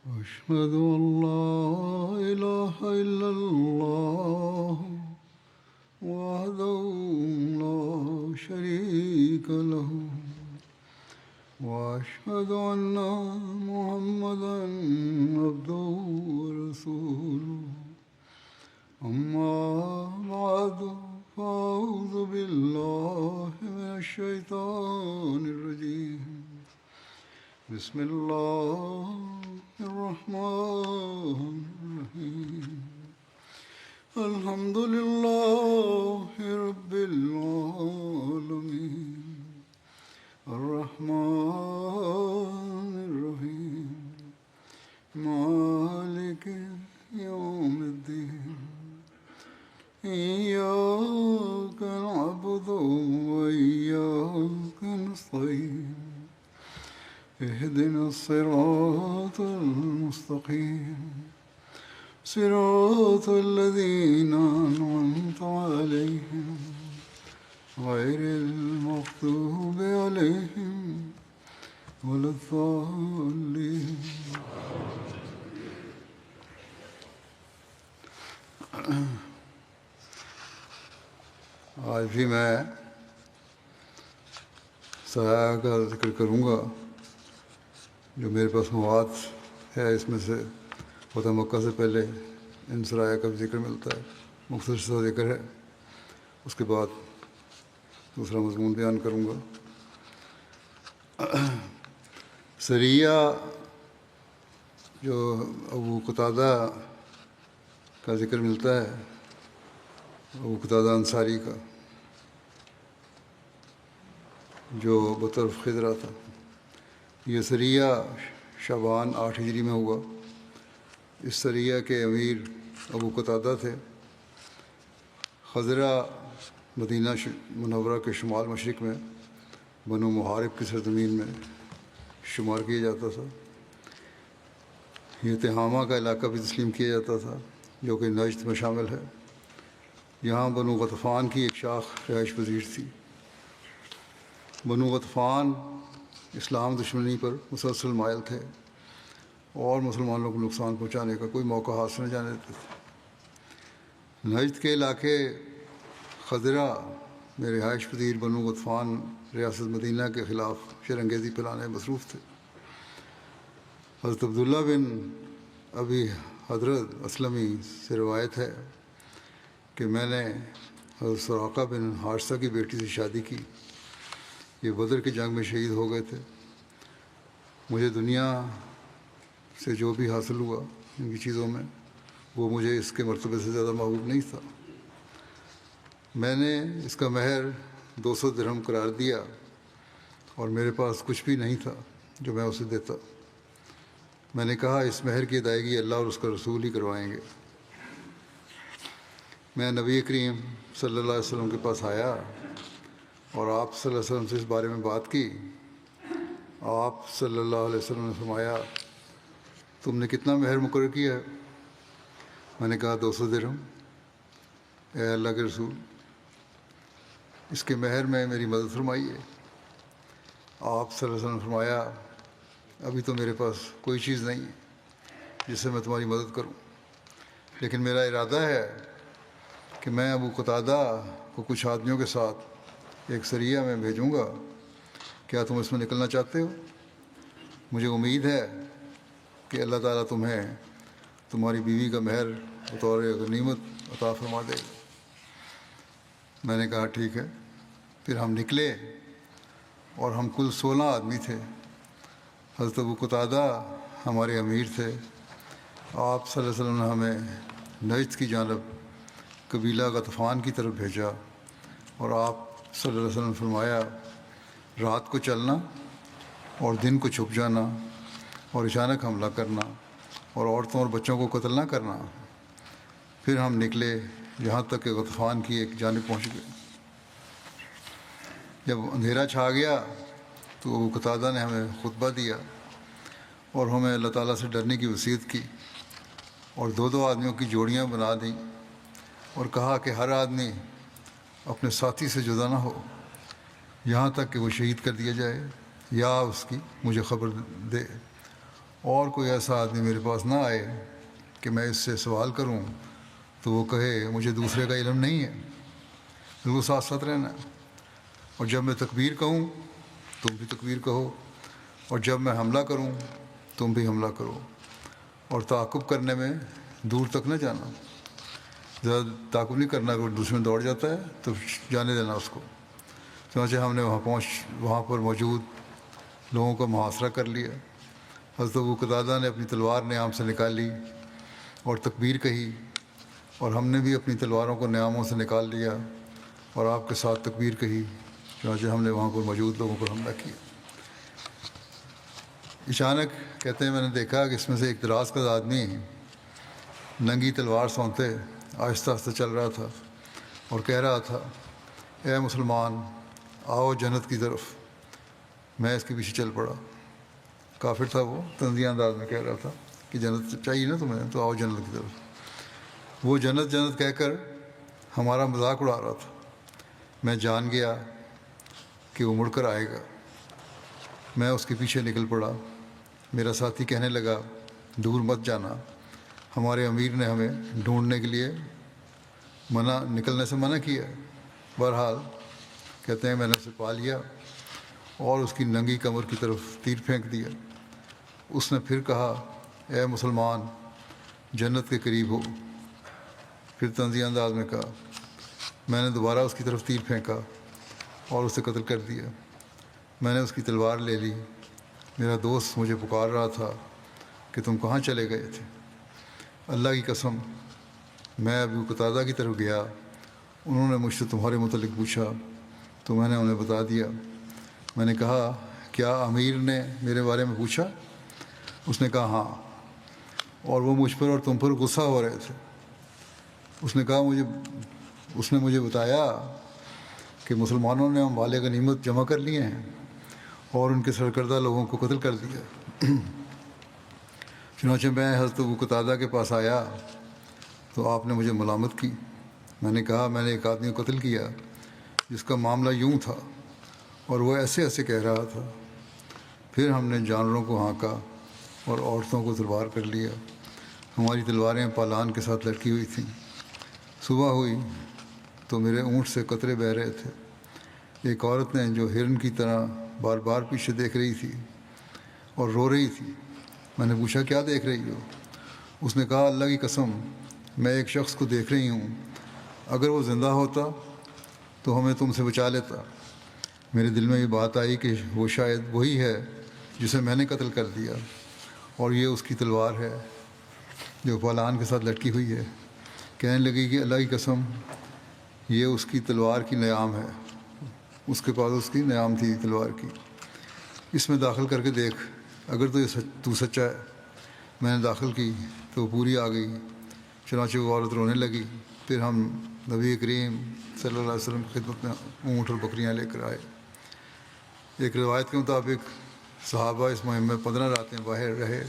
أشهد أن لا إله إلا الله وحده لا شريك له وأشهد أن محمدا عبده ورسوله أما بعد فأعوذ بالله من الشيطان الرجيم بسم الله الرحمن الرحيم الحمد لله رب العالمين الرحمن الرحيم مالك يوم الدين إياك نعبد وإياك نستعين اهدنا الصراط المستقيم صراط الذين أنعمت عليهم غير المغضوب عليهم ولا الضالين. آج بھی میں سایہ کا ذکر کروں گا جو میرے پاس مواد ہے. اس میں سے فتح مکہ سے پہلے ان سرایہ کا بھی ذکر ملتا ہے، مختصر سا ذکر ہے. اس کے بعد دوسرا مضمون بیان کروں گا. سریہ جو ابو قتادہ کا ذکر ملتا ہے، ابو قتادہ انصاری کا، جو بطرف خضرہ تھا. یہ سریہ شعبان 8 ہجری میں ہوا. اس سریہ کے امیر ابو قتادہ تھے. خضرہ مدینہ منورہ کے شمال مشرق میں بنو محارب کی سرزمین میں شمار کیا جاتا تھا. یہ تہامہ کا علاقہ بھی تسلیم کیا جاتا تھا جو کہ نجد میں شامل ہے. یہاں بنو غطفان کی ایک شاخ رہائش پذیر تھی. بنو غطفان اسلام دشمنی پر مسلسل مائل تھے اور مسلمانوں کو نقصان پہنچانے کا کوئی موقع حاصل نہ جانے دیتے تھے. نجد کے علاقے خضرہ میں رہائش پذیر بنو غطفان ریاست مدینہ کے خلاف شرانگیزی پھیلانے مصروف تھے. حضرت عبداللہ بن ابی حضرت اسلمی سے روایت ہے کہ میں نے حضرت سراقہ بن حارثہ کی بیٹی سے شادی کی. یہ بدر کی جنگ میں شہید ہو گئے تھے. مجھے دنیا سے جو بھی حاصل ہوا ان کی چیزوں میں، وہ مجھے اس کے مرتبے سے زیادہ محبوب نہیں تھا. میں نے اس کا مہر 200 درہم قرار دیا اور میرے پاس کچھ بھی نہیں تھا جو میں اسے دیتا. میں نے کہا اس مہر کی ادائیگی اللہ اور اس کا رسول ہی کروائیں گے. میں نبی کریم صلی اللہ علیہ وسلم کے پاس آیا اور آپ صلی اللہ علیہ وسلم سے اس بارے میں بات کی. آپ صلی اللہ علیہ وسلم نے فرمایا تم نے کتنا مہر مقرر کیا ہے؟ میں نے کہا 200 درہم. اے اللہ کے رسول، اس کے مہر میں میری مدد فرمائیے. آپ صلی اللہ علیہ وسلم نے فرمایا ابھی تو میرے پاس کوئی چیز نہیں ہے جس سے میں تمہاری مدد کروں، لیکن میرا ارادہ ہے کہ میں ابو قتادہ کو کچھ آدمیوں کے ساتھ ایک سریہ میں بھیجوں گا. کیا تم اس میں نکلنا چاہتے ہو؟ مجھے امید ہے کہ اللہ تعالیٰ تمہیں تمہاری بیوی کا مہر بطور غنیمت عطا فرما دے گا. میں نے کہا ٹھیک ہے. پھر ہم نکلے اور ہم کل 16 آدمی تھے. حضرت ابو قتادہ ہمارے امیر تھے. آپ صلی اللہ علیہ وسلم نے ہمیں نجد کی جانب قبیلہ غطفان کی طرف بھیجا اور آپ صلی اللہ علیہ وسلم نے فرمایا رات کو چلنا اور دن کو چھپ جانا اور اچانک حملہ کرنا اور عورتوں اور بچوں کو قتل نہ کرنا. پھر ہم نکلے یہاں تک کہ غطفان کی ایک جانب پہنچ گئے. جب اندھیرا چھا گیا تو ابو قتادہ نے ہمیں خطبہ دیا اور ہمیں اللہ تعالیٰ سے ڈرنے کی وصیت کی اور 2 آدمیوں کی جوڑیاں بنا دیں اور کہا کہ ہر آدمی اپنے ساتھی سے جدا نہ ہو یہاں تک کہ وہ شہید کر دیا جائے یا اس کی مجھے خبر دے. اور کوئی ایسا آدمی میرے پاس نہ آئے کہ میں اس سے سوال کروں تو وہ کہے مجھے دوسرے کا علم نہیں ہے۔ بالکل ساتھ ساتھ رہنا ہے۔ اور جب میں تکبیر کہوں تم بھی تکبیر کہو، اور جب میں حملہ کروں تم بھی حملہ کرو، اور تعاقب کرنے میں دور تک نہ جانا، زیادہ تعاقب نہیں کرنا۔ اگر دشمن دوڑ جاتا ہے تو جانے دینا اس کو۔ چنانچہ ہم نے وہاں پر موجود لوگوں کا محاصرہ کر لیا۔ حضرت ابو قتادہ نے اپنی تلوار نیام سے نکالی اور تکبیر کہی، اور ہم نے بھی اپنی تلواروں کو نیاموں سے نکال لیا اور آپ کے ساتھ تکبیر کہی۔ چنانچہ ہم نے وہاں پر موجود لوگوں پر حملہ کیا۔ اچانک کہتے ہیں میں نے دیکھا کہ اس میں سے ایک دراز کا آدمی ننگی تلوار سونتے آہستہ آہستہ چل رہا تھا اور کہہ رہا تھا، اے مسلمان آؤ جنت کی طرف۔ میں اس کے پیچھے چل پڑا۔ کافر تھا وہ، طنزیہ انداز میں کہہ رہا تھا کہ جنت چاہیے نا تمہیں، تو آؤ جنت کی طرف۔ وہ جنت جنت کہہ کر ہمارا مذاق اڑا رہا تھا۔ میں جان گیا کہ وہ مڑ کر آئے گا۔ میں اس کے پیچھے نکل پڑا۔ میرا ساتھی کہنے لگا دور مت جانا، ہمارے امیر نے ہمیں ڈھونڈنے کے لیے نکلنے سے منع کیا۔ بہرحال کہتے ہیں میں نے اسے پا لیا اور اس کی ننگی کمر کی طرف تیر پھینک دیا۔ اس نے پھر کہا، اے مسلمان جنت کے قریب ہو۔ پھر طنزیہ انداز میں کہا۔ میں نے دوبارہ اس کی طرف تیر پھینکا اور اسے قتل کر دیا۔ میں نے اس کی تلوار لے لی۔ میرا دوست مجھے پکار رہا تھا کہ تم کہاں چلے گئے تھے؟ اللہ کی قسم میں ابو قتادہ کی طرف گیا۔ انہوں نے مجھ سے تمہارے متعلق پوچھا تو میں نے انہیں بتا دیا۔ میں نے کہا کیا امیر نے میرے بارے میں پوچھا؟ اس نے کہا ہاں، اور وہ مجھ پر اور تم پر غصہ ہو رہے تھے۔ اس نے مجھے بتایا کہ مسلمانوں نے اموال غنیمت جمع کر لیے ہیں اور ان کے سرکردہ لوگوں کو قتل کر دیا۔ چنانچہ میں حضرت ابو قتادہ کے پاس آیا تو آپ نے مجھے ملامت کی۔ میں نے کہا میں نے ایک آدمی کو قتل کیا جس کا معاملہ یوں تھا، اور وہ ایسے ایسے کہہ رہا تھا۔ پھر ہم نے جانوروں کو ہانکا اور عورتوں کو تلوار کر لیا۔ ہماری تلواریں پالان کے ساتھ لٹکی ہوئی تھیں۔ صبح ہوئی تو میرے اونٹ سے قطرے بہہ رہے تھے۔ ایک عورت نے جو ہرن کی طرح بار بار پیچھے دیکھ رہی تھی اور رو رہی تھی۔ میں نے پوچھا کیا دیکھ رہی ہو؟ اس نے کہا اللہ کی قسم میں ایک شخص کو دیکھ رہی ہوں، اگر وہ زندہ ہوتا تو ہمیں تم سے بچا لیتا۔ میرے دل میں یہ بات آئی کہ وہ شاید وہی ہے جسے میں نے قتل کر دیا، اور یہ اس کی تلوار ہے جو پالان کے ساتھ لٹکی ہوئی ہے۔ کہنے لگی کہ اللہ کی قسم یہ اس کی تلوار کی نیام ہے۔ اس کے پاس اس کی نیام تھی تلوار کی۔ اس میں داخل کر کے دیکھ، اگر تو سچا ہے۔ میں نے داخل کی تو وہ پوری آ گئی۔ چنانچہ وہ عورت رونے لگی۔ پھر ہم نبی کریم صلی اللہ علیہ وسلم کی خدمت میں اونٹ اور بکریاں لے کر آئے۔ ایک روایت کے مطابق صحابہ اس مہم میں 15 راتیں باہر رہے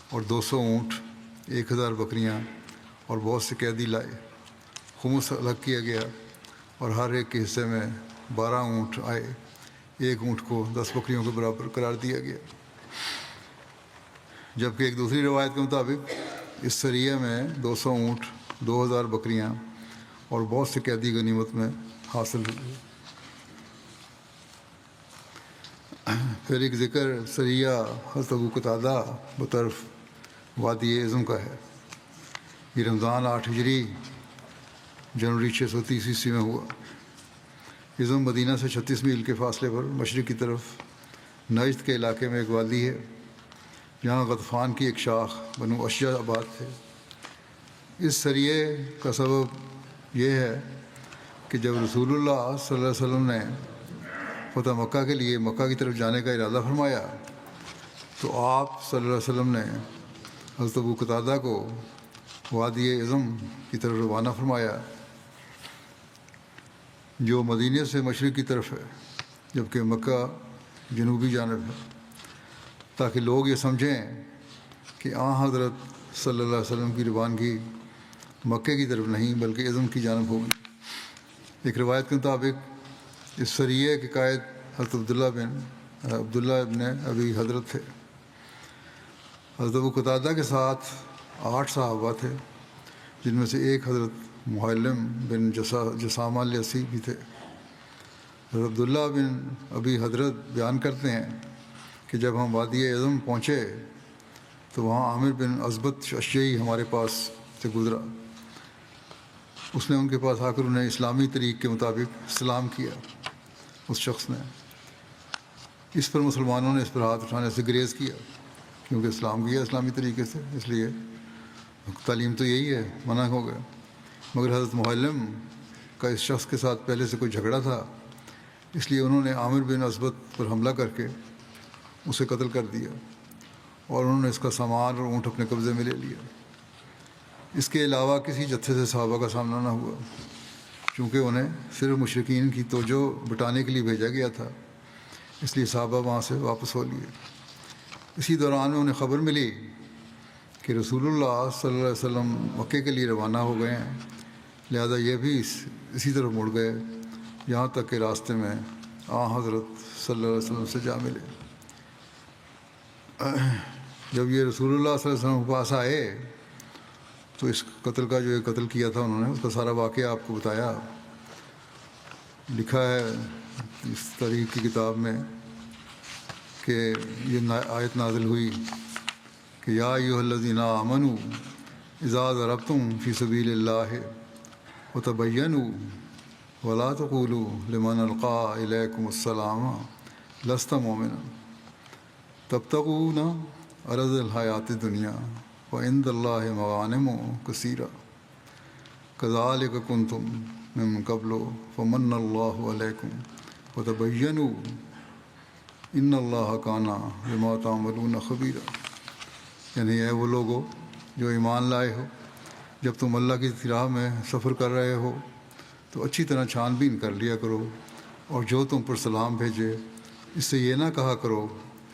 اور 200 اونٹ، 1000 بکریاں اور بہت سے قیدی لائے۔ خمس الگ کیا گیا اور ہر ایک کے حصے میں 12 اونٹ آئے۔ ایک اونٹ کو 10 بکریوں کے برابر قرار دیا گیا۔ جبکہ ایک دوسری روایت کے مطابق اس سریہ میں 200 اونٹ، 2000 بکریاں اور بہت سے قیدی غنیمت میں حاصل ہوئے۔ پھر ایک ذکر سریہ حضرت ابو قتادہ بطرف وادی اعظم کا ہے۔ یہ رمضان 8 ہجری جنوری 630 عیسوی میں ہوا۔ اعظم مدینہ سے 36 میل کے فاصلے پر مشرق کی طرف نجد کے علاقے میں ایک وادی ہے جہاں غطفان کی ایک شاخ بنو اشجع آباد تھے۔ اس سریے کا سبب یہ ہے کہ جب رسول اللہ صلی اللہ علیہ وسلم نے فتح مکہ کے لیے مکہ کی طرف جانے کا ارادہ فرمایا تو آپ صلی اللہ علیہ وسلم نے حضرت ابو قتادہ کو وادی اعظم کی طرف روانہ فرمایا جو مدینے سے مشرق کی طرف ہے، جبکہ مکہ جنوبی جانب ہے، تاکہ لوگ یہ سمجھیں کہ حضرت صلی اللہ علیہ وسلم کی روانگی مکے کی طرف نہیں بلکہ اعظم کی جانب ہوگی۔ ایک روایت کے مطابق اس سریے کے قائد حضرت عبداللہ ابن ابی حضرت تھے۔ حضرت ابو قتادہ کے ساتھ 8 صحابہ تھے، جن میں سے ایک حضرت محلم بن جسامہ الیسی بھی تھے۔ حضرت عبداللہ بن ابی حضرت بیان کرتے ہیں کہ جب ہم وادی اعظم پہنچے تو وہاں عامر بن ازبت اشجعی ہمارے پاس سے گزرا۔ اس نے ان کے پاس آ کر انہیں اسلامی طریق کے مطابق سلام کیا۔ اس شخص نے اس پر مسلمانوں نے اس پر ہاتھ اٹھانے سے گریز کیا، کیونکہ اسلام کیا اسلامی طریقے سے، اس لیے تعلیم تو یہی ہے، منع ہو گیا۔ مگر حضرت محلم کا اس شخص کے ساتھ پہلے سے کوئی جھگڑا تھا، اس لیے انہوں نے عامر بن ازبت پر حملہ کر کے اسے قتل کر دیا، اور انہوں نے اس کا سامان اور اونٹ اپنے قبضے میں لے لیا۔ اس کے علاوہ کسی جتھے سے صحابہ کا سامنا نہ ہوا، چونکہ انہیں صرف مشرکین کی توجہ بٹانے کے لیے بھیجا گیا تھا، اس لیے صحابہ وہاں سے واپس ہو لیے۔ اسی دوران میں انہیں خبر ملی کہ رسول اللہ صلی اللہ علیہ وسلم مکے کے لیے روانہ ہو گئے ہیں، لہذا یہ بھی اسی طرف مڑ گئے، یہاں تک کہ راستے میں حضرت صلی اللہ علیہ وسلم سے جا ملے۔ جب یہ رسول اللہ صلی اللہ علیہ وسلم کے پاس آئے تو اس قتل کا جو قتل کیا تھا انہوں نے، اس کا سارا واقعہ آپ کو بتایا۔ لکھا ہے اس تاریخ کی کتاب میں کہ یہ آیت نازل ہوئی کہ یا ایھا الذین آمنوا اذا ضربتم فی سبیل اللہ وتبینوا ولا تقولوا لمن القى الیکم السلام لست مؤمنا تبتغون عرض الحیاۃ الدنیا وعند اللہ مغانم کثیرہ کذالک کنتم من قبل فمن اللہ علیکم وتبینوا ان اللہ کان بما تعملون خبیرا۔ یعنی اے وہ لوگو جو ایمان لائے ہو، جب تم اللہ کی راہ میں سفر کر رہے ہو تو اچھی طرح چھان بین کر لیا کرو، اور جو تم پر سلام بھیجے اس سے یہ نہ کہا کرو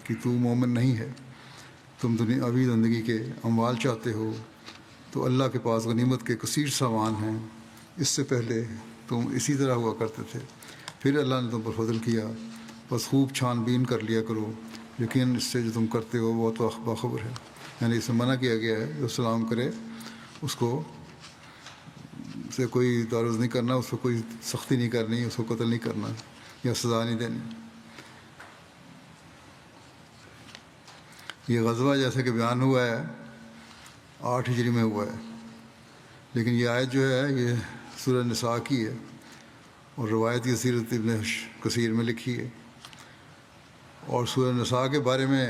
کہ تو مومن نہیں ہے، تم دنیاوی زندگی کے اموال چاہتے ہو تو اللہ کے پاس غنیمت کے کثیر سامان ہیں، اس سے پہلے تم اسی طرح ہوا کرتے تھے، پھر اللہ نے تم پر فضل کیا، بس خوب چھان بین کر لیا کرو، یقین اس سے جو تم کرتے ہو وہ تو باخبر ہے۔ یعنی اس میں منع کیا گیا ہے جو سلام کرے اس کو سے کوئی تعرض نہیں کرنا، اس کو کوئی سختی نہیں کرنی، اس کو قتل نہیں کرنا یا سزا نہیں دینی۔ یہ غزوہ جیسے کہ بیان ہوا ہے 8 ہجری میں ہوا ہے، لیکن یہ آیت جو ہے یہ سورہ نساء کی ہے، اور روایت کی سیرت ابن کثیر میں لکھی ہے، اور سورہ نساء کے بارے میں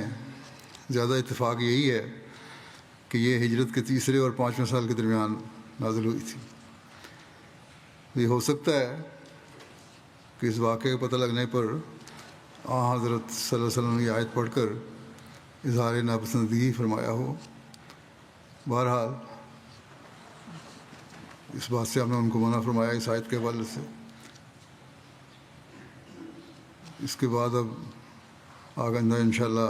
زیادہ اتفاق یہی ہے کہ یہ ہجرت کے 3 اور 5ویں سال کے درمیان نازل ہوئی تھی۔ یہ ہو سکتا ہے کہ اس واقعے کا پتہ لگنے پر حضرت صلی اللہ علیہ وسلم نے یہ آیت پڑھ کر اظہار ناپسندگی فرمایا ہو۔ بہرحال اس بات سے ہم نے ان کو منع فرمایا اس آیت کے حوالے سے۔ اس کے بعد اب آگندہ انشاءاللہ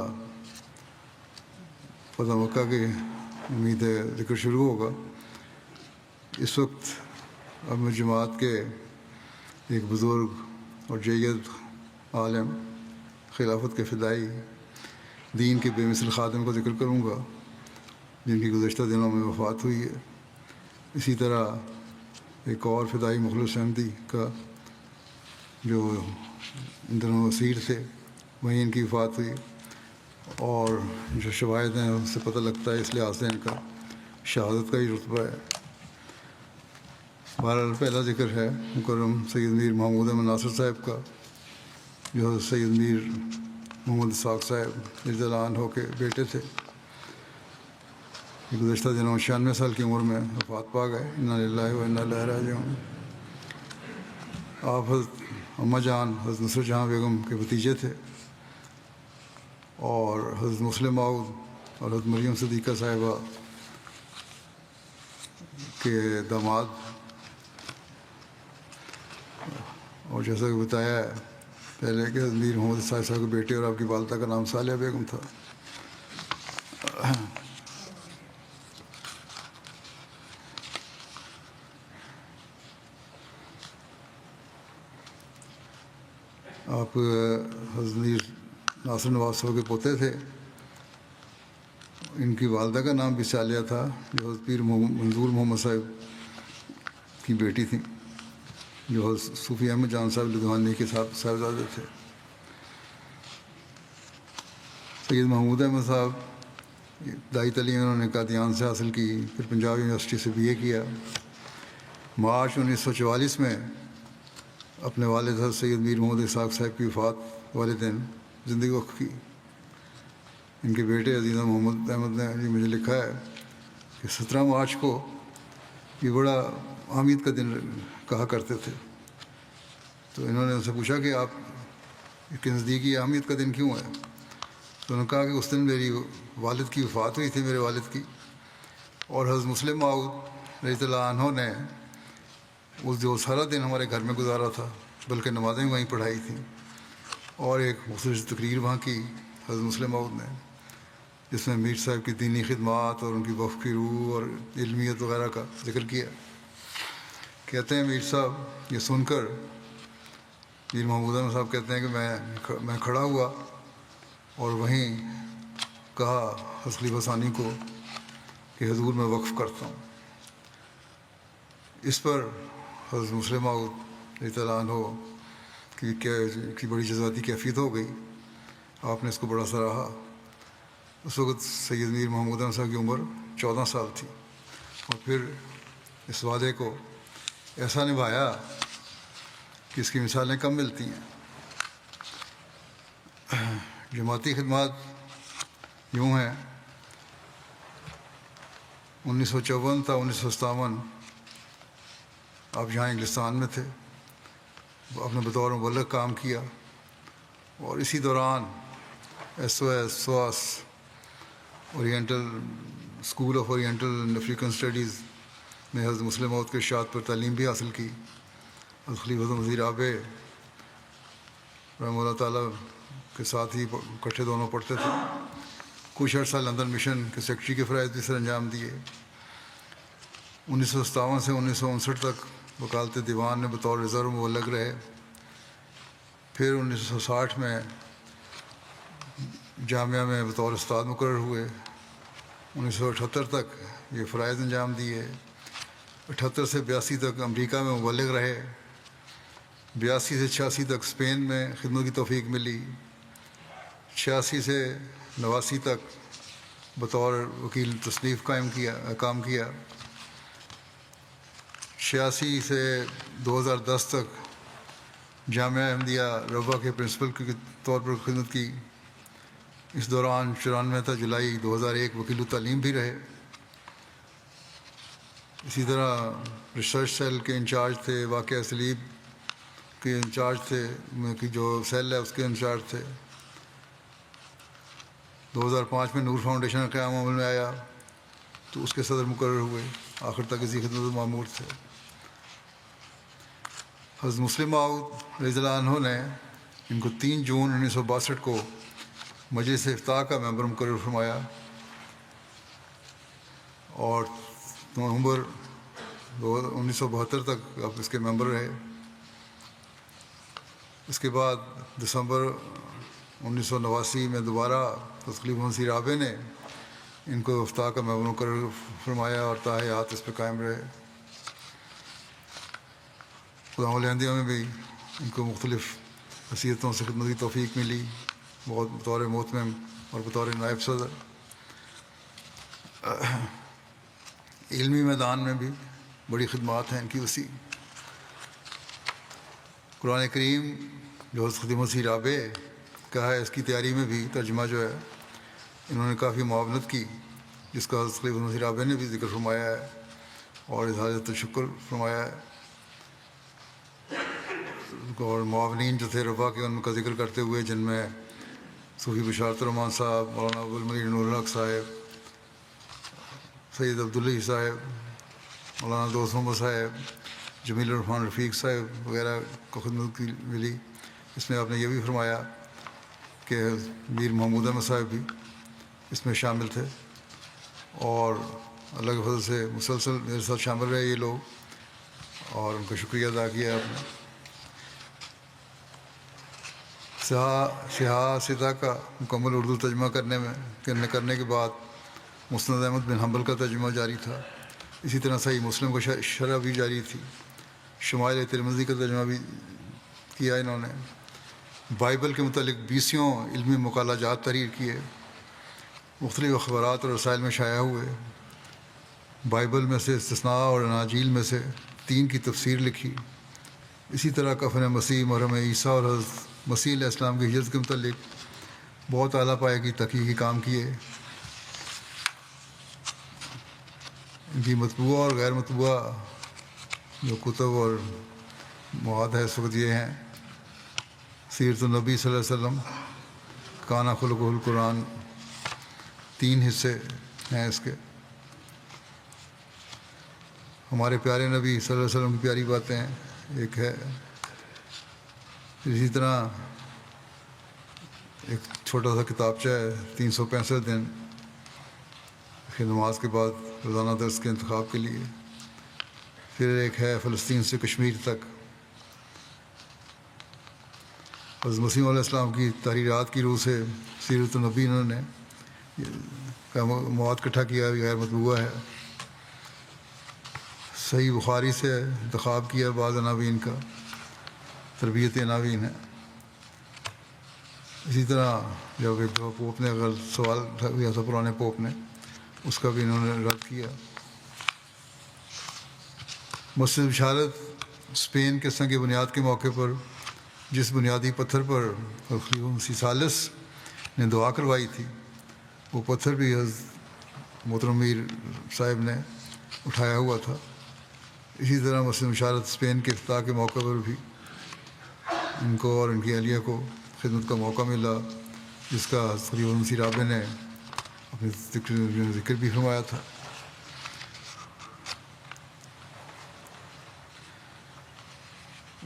فتح مکہ کی امید ہے ذکر شروع ہوگا۔ اس وقت اب میں جماعت کے ایک بزرگ اور جید عالم، خلافت کے فدائی، دین کے بے مثل خادم کو ذکر کروں گا جن کی گزشتہ دنوں میں وفات ہوئی ہے۔ اسی طرح ایک اور فدائی مخلص احمدی کا جو ان دنوں اسیر تھے، وہیں ان کی وفات ہوئی، اور جو شواہد ہیں ان سے پتہ لگتا ہے اس لحاظ سے ان کا شہادت کا ہی رتبہ ہے۔ بہرحال پہلا ذکر ہے مکرم سید میر محمود احمد ناصر صاحب کا، جو سید میر محمد اسحاق صاحب رضی اللہ عنہ کے بیٹے تھے۔ گزشتہ دنوں 96 سال کی عمر میں وفات پا گئے، انا للہ و انا الیہ راجعون۔ آپ حضرت اماں جان حضرت نصرت جہاں بیگم کے بھتیجے تھے، اور حضرت مسلم ماؤد اور حضرت مریم صدیقہ صاحبہ کے داماد، اور جیسا کہ بتایا ہے پہلے کہ حضرت میر محمد اسحاق صاحب کے بیٹے، اور آپ کی والدہ کا نام صالحہ بیگم تھا۔ آپ حضرت میر ناصر نواز صاحب کے پوتے تھے، ان کی والدہ کا نام بھی سالیہ تھا، جو پیر منظور محمد صاحب کی بیٹی تھیں، جو صوفی احمد جان صاحب لدھیانوی کے صاحبزادے تھے۔ سید محمود احمد صاحب ابتدائی تعلیم انہوں نے قادیان سے حاصل کی، پھر پنجاب یونیورسٹی سے BA کیا۔ مارچ 1944 میں اپنے والد حضرت سید میر محمد اسحاق صاحب کی وفات والے دن زندگی وقف کی۔ ان کے بیٹے عزیزہ محمد احمد نے مجھے لکھا ہے کہ 17 مارچ کو یہ بڑا آمید کا دن کہا کرتے تھے، تو انہوں نے ان سے پوچھا کہ آپ کے نزدیک یہ آمید کا دن کیوں ہے؟ تو انہوں نے کہا کہ اس دن میری والد کی وفات ہوئی تھی، میرے والد کی، اور حضرت مسلم موعود رضی اللہ عنہ نے اس جو سارا دن ہمارے گھر میں گزارا تھا، بلکہ نمازیں وہیں پڑھائی تھیں، اور ایک مختصر تقریر وہاں کی حضرت مسلم موعود نے، جس میں میر صاحب کی دینی خدمات اور ان کی وقف کی روح اور علمیت وغیرہ کا ذکر کیا۔ کہتے ہیں میر صاحب یہ سن کر، میر محمود احمد صاحب کہتے ہیں کہ میں کھڑا ہوا اور وہیں کہا حضرت خلیفہ ثانی کو کہ حضور میں وقف کرتا ہوں۔ اس پر حضرت مسلم موعود رضی اللہ عنہ کی بڑی جذباتی کیفیت ہو گئی، آپ نے اس کو بڑا سراہا۔ اس وقت سید میر محمود احمد صاحب کی عمر 14 سال تھی، اور پھر اس وعدے کو ایسا نبھایا کہ اس کی مثالیں کم ملتی ہیں۔ جماعتی خدمات یوں ہیں، 1954 تا 1957 آپ یہاں انگلستان میں تھے، آپ نے بطور مبلغ کام کیا، اور اسی دوران SOS SOAS oriental School of Oriental and African Studies میں حضرت مسلم موعود کے ارشاد پر تعلیم بھی حاصل کی۔ حضرت خلیفۃ المسیح رابع رحمہ اللہ تعالیٰ کے ساتھ ہی اکٹھے دونوں پڑھتے تھے۔ کچھ عرصہ لندن مشن کے سیکرٹری کے فرائض بھی سر انجام دیے۔ 1957 سے 1959 تک وکالت دیوان میں بطور ریزرو مبلغ رہے۔ پھر 1960 میں جامعہ میں بطور استاد مقرر ہوئے۔ 1978 تک یہ فرائض انجام دیے۔ 78 سے 82 تک امریکہ میں مبلغ رہے۔ 82 سے 86 تک اسپین میں خدمت کی توفیق ملی۔ 86 سے 89 تک بطور وکیل تصنیف کام کیا۔ 86 سے 2010 تک جامعہ احمدیہ روا کے پرنسپل کے طور پر خدمت کی۔ اس دوران 94 تا جولائی 2001 وکیل تعلیم بھی رہے۔ اسی طرح ریسرچ سیل کے انچارج تھے، واقعہ اسلیب کے انچارج تھے، کی جو سیل ہے اس کے انچارج تھے۔ 2005 میں نور فاؤنڈیشن کا قیام عمل میں آیا تو اس کے صدر مقرر ہوئے، آخر تک اسی خدمت مامور تھے۔ حضرت مسلم موعود رضی اللہ عنہ نے ان کو 3 جون 1962 کو مجلس افتاح کا ممبر مقرر فرمایا، اور نومبر 1972 تک آپ اس کے ممبر رہے۔ اس کے بعد دسمبر 1989 میں دوبارہ حضرت خلیفہ مسیح رابع نے ان کو افتاح کا ممبر مقرر فرمایا، اور تا حیات اس پہ قائم رہے۔ خدا الہندیہ میں بھی ان کو مختلف حیثیتوں سے خدمت کی توفیق ملی، بطور محتمم اور بطور نائب صدر۔ علمی میدان میں بھی بڑی خدمات ہیں ان کی وسیع۔ قرآن کریم جو حضرت خلیفہ مسیح رابع کا ہے، اس کی تیاری میں بھی ترجمہ جو ہے انہوں نے کافی معاونت کی، جس کا حضرت خلیفہ مسیح رابع نے بھی ذکر فرمایا ہے اور اظہار تشکر فرمایا ہے۔ اور معاونین جو تھے ربا کے، ان کا ذکر کرتے ہوئے، جن میں صوفی بشارت الرحمان صاحب، مولانا ابوالمنیر نور الحق صاحب، سید عبداللہ صاحب، مولانا دوست محمد صاحب، جمیل الرحمان رفیق صاحب وغیرہ کو خدمت کی ملی۔ اس میں آپ نے یہ بھی فرمایا کہ میر محمود احمد صاحب بھی اس میں شامل تھے، اور اللہ کے فضل سے مسلسل میرے ساتھ شامل رہے یہ لوگ، اور ان کا شکریہ ادا کیا آپ نے۔ سیاہ ستا کا مکمل اردو ترجمہ کرنے کے بعد مسند احمد بن حنبل کا ترجمہ جاری تھا، اسی طرح صحیح مسلم کو شرح بھی جاری تھی، شمائل ترمذی کا ترجمہ بھی کیا انہوں نے، بائبل کے متعلق 20 علمی مقالہ جات تحریر کیے، مختلف اخبارات اور رسائل میں شائع ہوئے، بائبل میں سے استثناء اور اناجیل میں سے 3 کی تفسیر لکھی، اسی طرح کفن مسیح، مرحم عیسیٰ اور حضرت مسیح علیہ السلام کی ہجرت کے متعلق بہت اعلیٰ پائے کی تحقیقی کام کیے۔ ان کی مطبوعہ اور غیر مطبوعہ جو کتب اور مواد ہے اس وقت یہ ہیں: سیرت النبی صلی اللہ علیہ وسلم، کانا خلقہ القرآن، 3 حصے ہیں اس کے، ہمارے پیارے نبی صلی اللہ علیہ وسلم کی پیاری باتیں ایک ہے، اسی طرح ایک چھوٹا سا کتابچہ ہے 365 دن پھر نماز کے بعد روزانہ درس کے انتخاب کے لیے، پھر ایک ہے فلسطین سے کشمیر تک، حضرت مسیح علیہ السلام کی تحریرات کی روح سے سیرت النبی انہوں نے مواد اکٹھا کیا، غیر مطبوعہ ہے، صحیح بخاری سے انتخاب کیا بعض عناوین کا، تربیت عناوین ہے۔ اسی طرح جب ایک پوپ نے اگر سوال کیا تھا پرانے پوپ نے، اس کا بھی انہوں نے رد کیا۔ مسجد بشارت اسپین کے سنگ بنیاد کے موقع پر جس بنیادی پتھر پر خلیفہ مسیح ثالث نے دعا کروائی تھی، وہ پتھر بھی حضرت محترم میر صاحب نے اٹھایا ہوا تھا۔ اسی طرح مسجد بشارت اسپین کے افتتاح کے موقع پر بھی ان کو اور ان کی اہلیہ کو خدمت کا موقع ملا، جس کا خلیفہ مسیح رابع نے اپنے ذکر بھی فرمایا تھا۔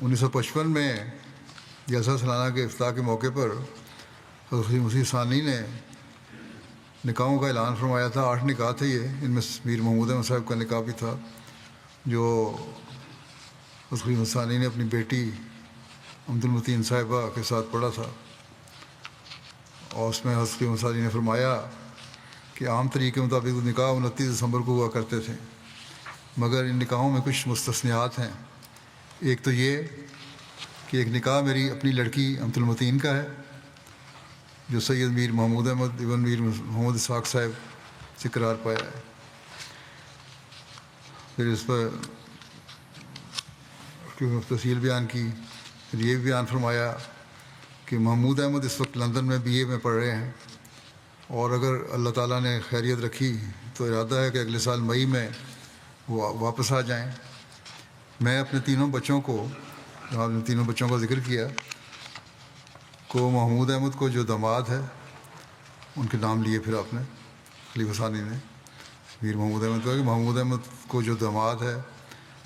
انیس سو 55 میں جلسہ سالانہ کے افتتاح کے موقع پر حضرت خلیفہ مسیح ثانی نے نکاحوں کا اعلان فرمایا تھا۔ 8 نکاح تھے یہ، ان میں میر محمود احمد صاحب کا نکاح بھی تھا جو حضرت خلیفہ ثانی نے اپنی بیٹی عبد المتین صاحبہ کے ساتھ پڑھا تھا، اور اس میں حضرت خلیفہ ثانی نے فرمایا کہ عام طریقے مطابق نکاح 29 دسمبر کو ہوا کرتے تھے، مگر ان نکاحوں میں کچھ مستثنیات ہیں۔ ایک تو یہ کہ ایک نکاح میری اپنی لڑکی عبد المتین کا ہے جو سید میر محمود احمد ابن میر محمد اسحاق صاحب سے قرار پایا ہے۔ پھر اس پر تفصیل بیان کی، پھر یہ بھی بیان فرمایا کہ محمود احمد اس وقت لندن میں BA میں پڑھ رہے ہیں، اور اگر اللہ تعالیٰ نے خیریت رکھی تو ارادہ ہے کہ اگلے سال مئی میں وہ واپس آ جائیں۔ میں اپنے تینوں بچوں کو، آپ نے تینوں بچوں کا ذکر کیا، کو محمود احمد کو جو داماد ہے ان کے نام لیے پھر آپ نے خلیفہ ثانی نے میر محمود احمد کو، کہ محمود احمد کو جو داماد ہے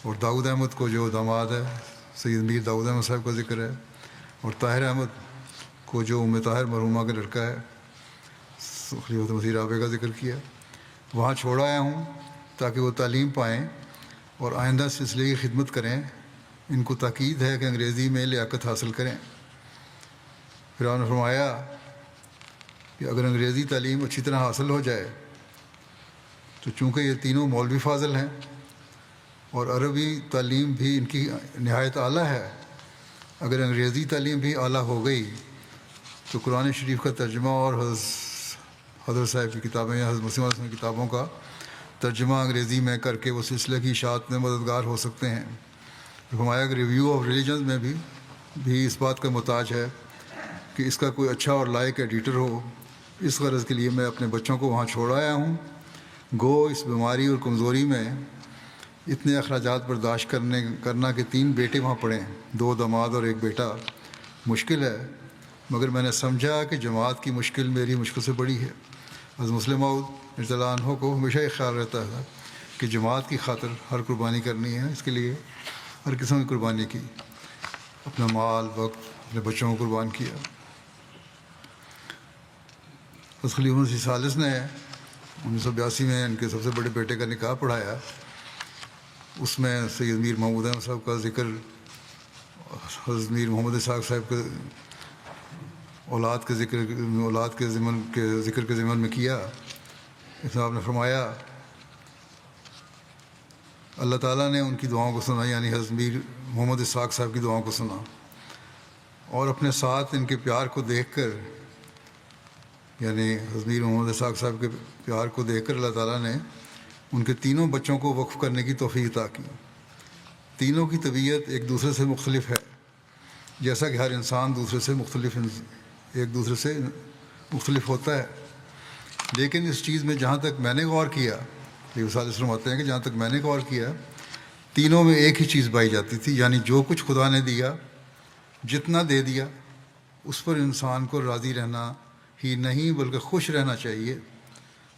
اور داؤد احمد کو جو داماد ہے، سید میر داؤد احمد صاحب کا ذکر ہے، اور طاہر احمد کو جو طاہر مرحومہ کا لڑکا ہے خلیفہ مسیح رابع کا ذکر کیا۔ وہاں چھوڑ آیا ہوں تاکہ وہ تعلیم پائیں اور آئندہ سلسلے کی خدمت کریں۔ ان کو تاکید ہے کہ انگریزی میں لیاقت حاصل کریں۔ پھر آپ نے فرمایا کہ اگر انگریزی تعلیم اچھی طرح حاصل ہو جائے تو چونکہ یہ تینوں مولوی فاضل ہیں اور عربی تعلیم بھی ان کی نہایت اعلیٰ ہے، اگر انگریزی تعلیم بھی اعلیٰ ہو گئی تو قرآن شریف کا ترجمہ اور حضرت صاحب کی کتابیں یا حضرت مسیح علیہ السلام کی کتابوں کا ترجمہ انگریزی میں کر کے وہ سلسلے کی اشاعت میں مددگار ہو سکتے ہیں۔ فرمایا کہ ریویو آف ریلیجنز میں بھی اس بات کا محتاج ہے کہ اس کا کوئی اچھا اور لائق ایڈیٹر ہو۔ اس غرض کے لیے میں اپنے بچوں کو وہاں چھوڑ آیا ہوں۔ گو اس بیماری اور کمزوری میں اتنے اخراجات برداشت کرنا کہ 3 بیٹے وہاں پڑھیں، 2 داماد اور 1 بیٹا، مشکل ہے، مگر میں نے سمجھا کہ جماعت کی مشکل میری مشکل سے بڑی ہے۔ حضرت مسلم موعود رضی اللہ عنہ کو ہمیشہ یہ خیال رہتا ہے کہ جماعت کی خاطر ہر قربانی کرنی ہے، اس کے لیے ہر قسم کی قربانی کی، اپنا مال، وقت، اپنے بچوں کو قربان کیا۔ حضرت خلیفہ مسیح ثالث نے 1982 میں ان کے سب سے بڑے بیٹے کا نکاح پڑھایا، اس میں سید میر محمود احمد صاحب کا ذکر، حضرت میر محمد اسحاق صاحب کے اولاد کے ذکر کے ضمن میں کیا۔ اس میں آپ نے فرمایا اللہ تعالیٰ نے ان کی دعاؤں کو سنا، یعنی حضرت میر محمد اسحاق صاحب کی دعاؤں کو سنا، اور اپنے ساتھ ان کے پیار کو دیکھ کر، یعنی حضرت میر محمد اسحاق صاحب کے پیار کو دیکھ کر اللہ تعالیٰ نے ان کے تینوں بچوں کو وقف کرنے کی توفیق عطا کی۔ تینوں کی طبیعت ایک دوسرے سے مختلف ہے، جیسا کہ ہر انسان دوسرے سے ایک دوسرے سے مختلف ہوتا ہے، لیکن اس چیز میں جہاں تک میں نے غور کیا، یہ وصال فرماتے ہیں کہ جہاں تک میں نے غور کیا، تینوں میں ایک ہی چیز پائی جاتی تھی، یعنی جو کچھ خدا نے دیا، جتنا دے دیا، اس پر انسان کو راضی رہنا ہی نہیں بلکہ خوش رہنا چاہیے۔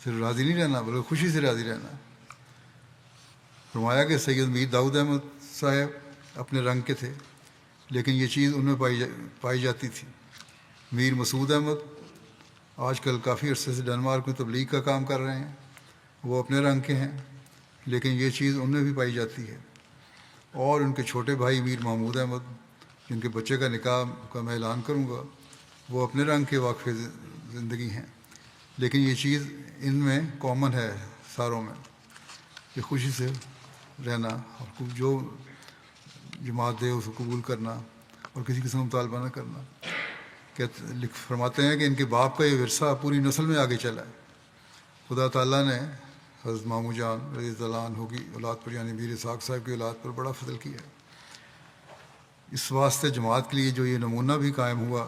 صرف راضی نہیں رہنا بلکہ خوشی سے راضی رہنا۔ فرمایا کہ سید میر داؤد احمد صاحب اپنے رنگ کے تھے، لیکن یہ چیز ان میں پائی جاتی تھی۔ میر مسعود احمد آج کل کافی عرصے سے ڈنمارک میں تبلیغ کا کام کر رہے ہیں، وہ اپنے رنگ کے ہیں، لیکن یہ چیز ان میں بھی پائی جاتی ہے۔ اور ان کے چھوٹے بھائی میر محمود احمد، جن کے بچے کا نکاح کا میں اعلان کروں گا، وہ اپنے رنگ کے واقف زندگی ہیں، لیکن یہ چیز ان میں کامن ہے ساروں میں، کہ خوشی سے رہنا، اور جو جماعت دے اس کو قبول کرنا، اور کسی قسم کا مطالبہ نہ کرنا۔ فرماتے ہیں کہ ان کے باپ کا یہ ورثہ پوری نسل میں آگے چلا ہے۔ خدا تعالیٰ نے حضرت مامو جان رضی اللہ عنہ کی اولاد پر، یعنی میر اسحاق صاحب کی اولاد پر بڑا فضل کیا ہے۔ اس واسطے جماعت کے لیے جو یہ نمونہ بھی قائم ہوا،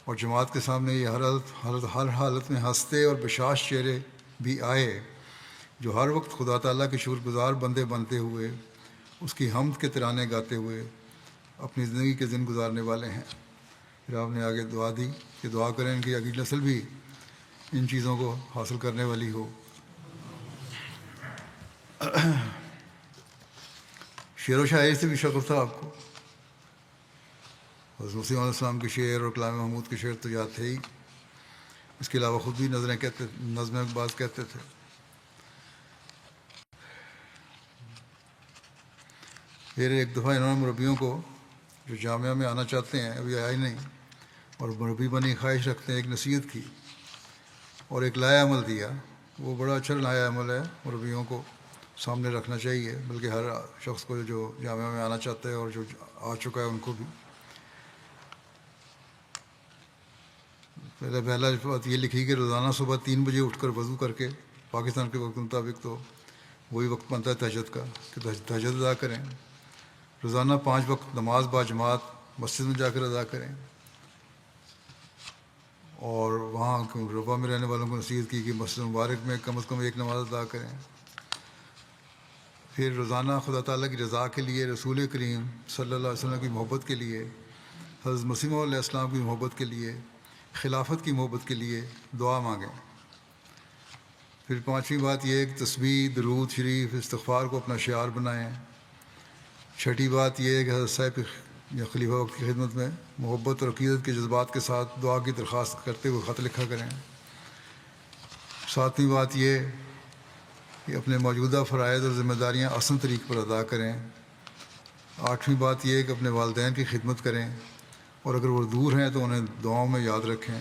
اور جماعت کے سامنے یہ ہر حالت میں ہنستے اور بشاش چہرے بھی آئے، جو ہر وقت خدا تعالیٰ کے شکر گزار بندے بنتے ہوئے، اس کی حمد کے ترانے گاتے ہوئے اپنی زندگی کے دن گزارنے والے ہیں۔ پھر آپ نے آگے دعا دی کہ دعا کریں کہ اگلی نسل بھی ان چیزوں کو حاصل کرنے والی ہو۔ شعر و شاعری سے بھی شغف تھا آپ کو؟ حضرت مسیح علیہ السلام کے شعر اور کلام محمود کے شعر تو یاد تھے ہی، اس کے علاوہ خود بھی نظمیں بعض کہتے تھے۔ پھر ایک دفعہ انہوں نے مربیوں کو جو جامعہ میں آنا چاہتے ہیں، ابھی آیا ہی نہیں، اور مربی بنی خواہش رکھتے ہیں، ایک نصیحت کی اور ایک لایا عمل دیا۔ وہ بڑا اچھا لایا عمل ہے، مربیوں کو سامنے رکھنا چاہیے، بلکہ ہر شخص کو جو جامعہ میں آنا چاہتا ہے اور جو آ چکا ہے ان کو بھی۔ پہلا بات یہ لکھی کہ روزانہ صبح 3 بجے اٹھ کر وضو کر کے، پاکستان کے وقت کے مطابق تو وہی وقت بنتا ہے تہجد کا، کہ تہجد ادا کریں۔ روزانہ 5 وقت نماز با جماعت مسجد میں جا کر ادا کریں، اور وہاں ربا میں رہنے والوں کو نصیحت کی کہ مسجد مبارک میں کم از کم ایک نماز ادا کریں۔ پھر روزانہ خدا تعالیٰ کی رضا کے لیے، رسول کریم صلی اللہ علیہ وسلم کی محبت کے لیے، حضرت مسیح علیہ السلام کی محبت کے لیے، خلافت کی محبت کے لیے دعا مانگیں۔ پھر 5ویں بات یہ ہے کہ تسبیح، درود شریف، استغفار کو اپنا شعار بنائیں۔ 6ٹھی بات یہ ہے کہ حضرت صاحب یا خلیفہ وقت کی خدمت میں محبت اور عقیدت کے جذبات کے ساتھ دعا کی درخواست کرتے ہوئے خط لکھا کریں۔ 7ویں بات یہ کہ اپنے موجودہ فرائض اور ذمہ داریاں آسان طریق پر ادا کریں۔ 8ویں بات یہ ہے کہ اپنے والدین کی خدمت کریں، اور اگر وہ دور ہیں تو انہیں دعاؤں میں یاد رکھیں۔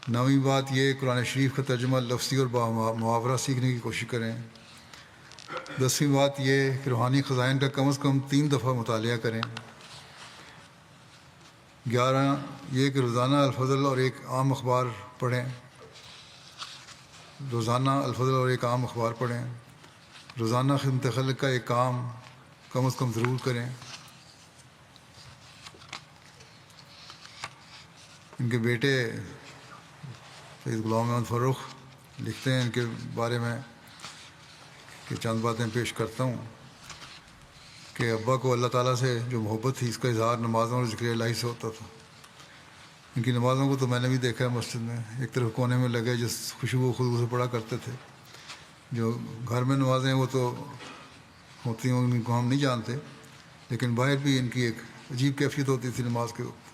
9ویں بات یہ قرآن شریف کا ترجمہ لفظی اور محاورہ سیکھنے کی کوشش کریں۔ 10ویں بات یہ کہ روحانی خزائن کا کم از کم 3 دفعہ مطالعہ کریں۔ 11 یہ کہ روزانہ الفضل اور ایک عام اخبار پڑھیں۔ روزانہ الفضل اور ایک عام اخبار پڑھیں۔ روزانہ خدمت خلق کا ایک کام کم از کم ضرور کریں۔ ان کے بیٹے سید غلام محمد فروخ لکھتے ہیں ان کے بارے میں کہ چند باتیں پیش کرتا ہوں کہ ابا کو اللہ تعالیٰ سے جو محبت تھی، اس کا اظہار نمازوں اور ذکر الہی سے ہوتا تھا۔ ان کی نمازوں کو تو میں نے بھی دیکھا ہے مسجد میں، ایک طرف کونے میں لگے جس خوشبو سے پڑھا کرتے تھے۔ جو گھر میں نمازیں وہ تو ہوتی ہیں ان کو ہم نہیں جانتے، لیکن باہر بھی ان کی ایک عجیب کیفیت ہوتی تھی نماز کے وقت۔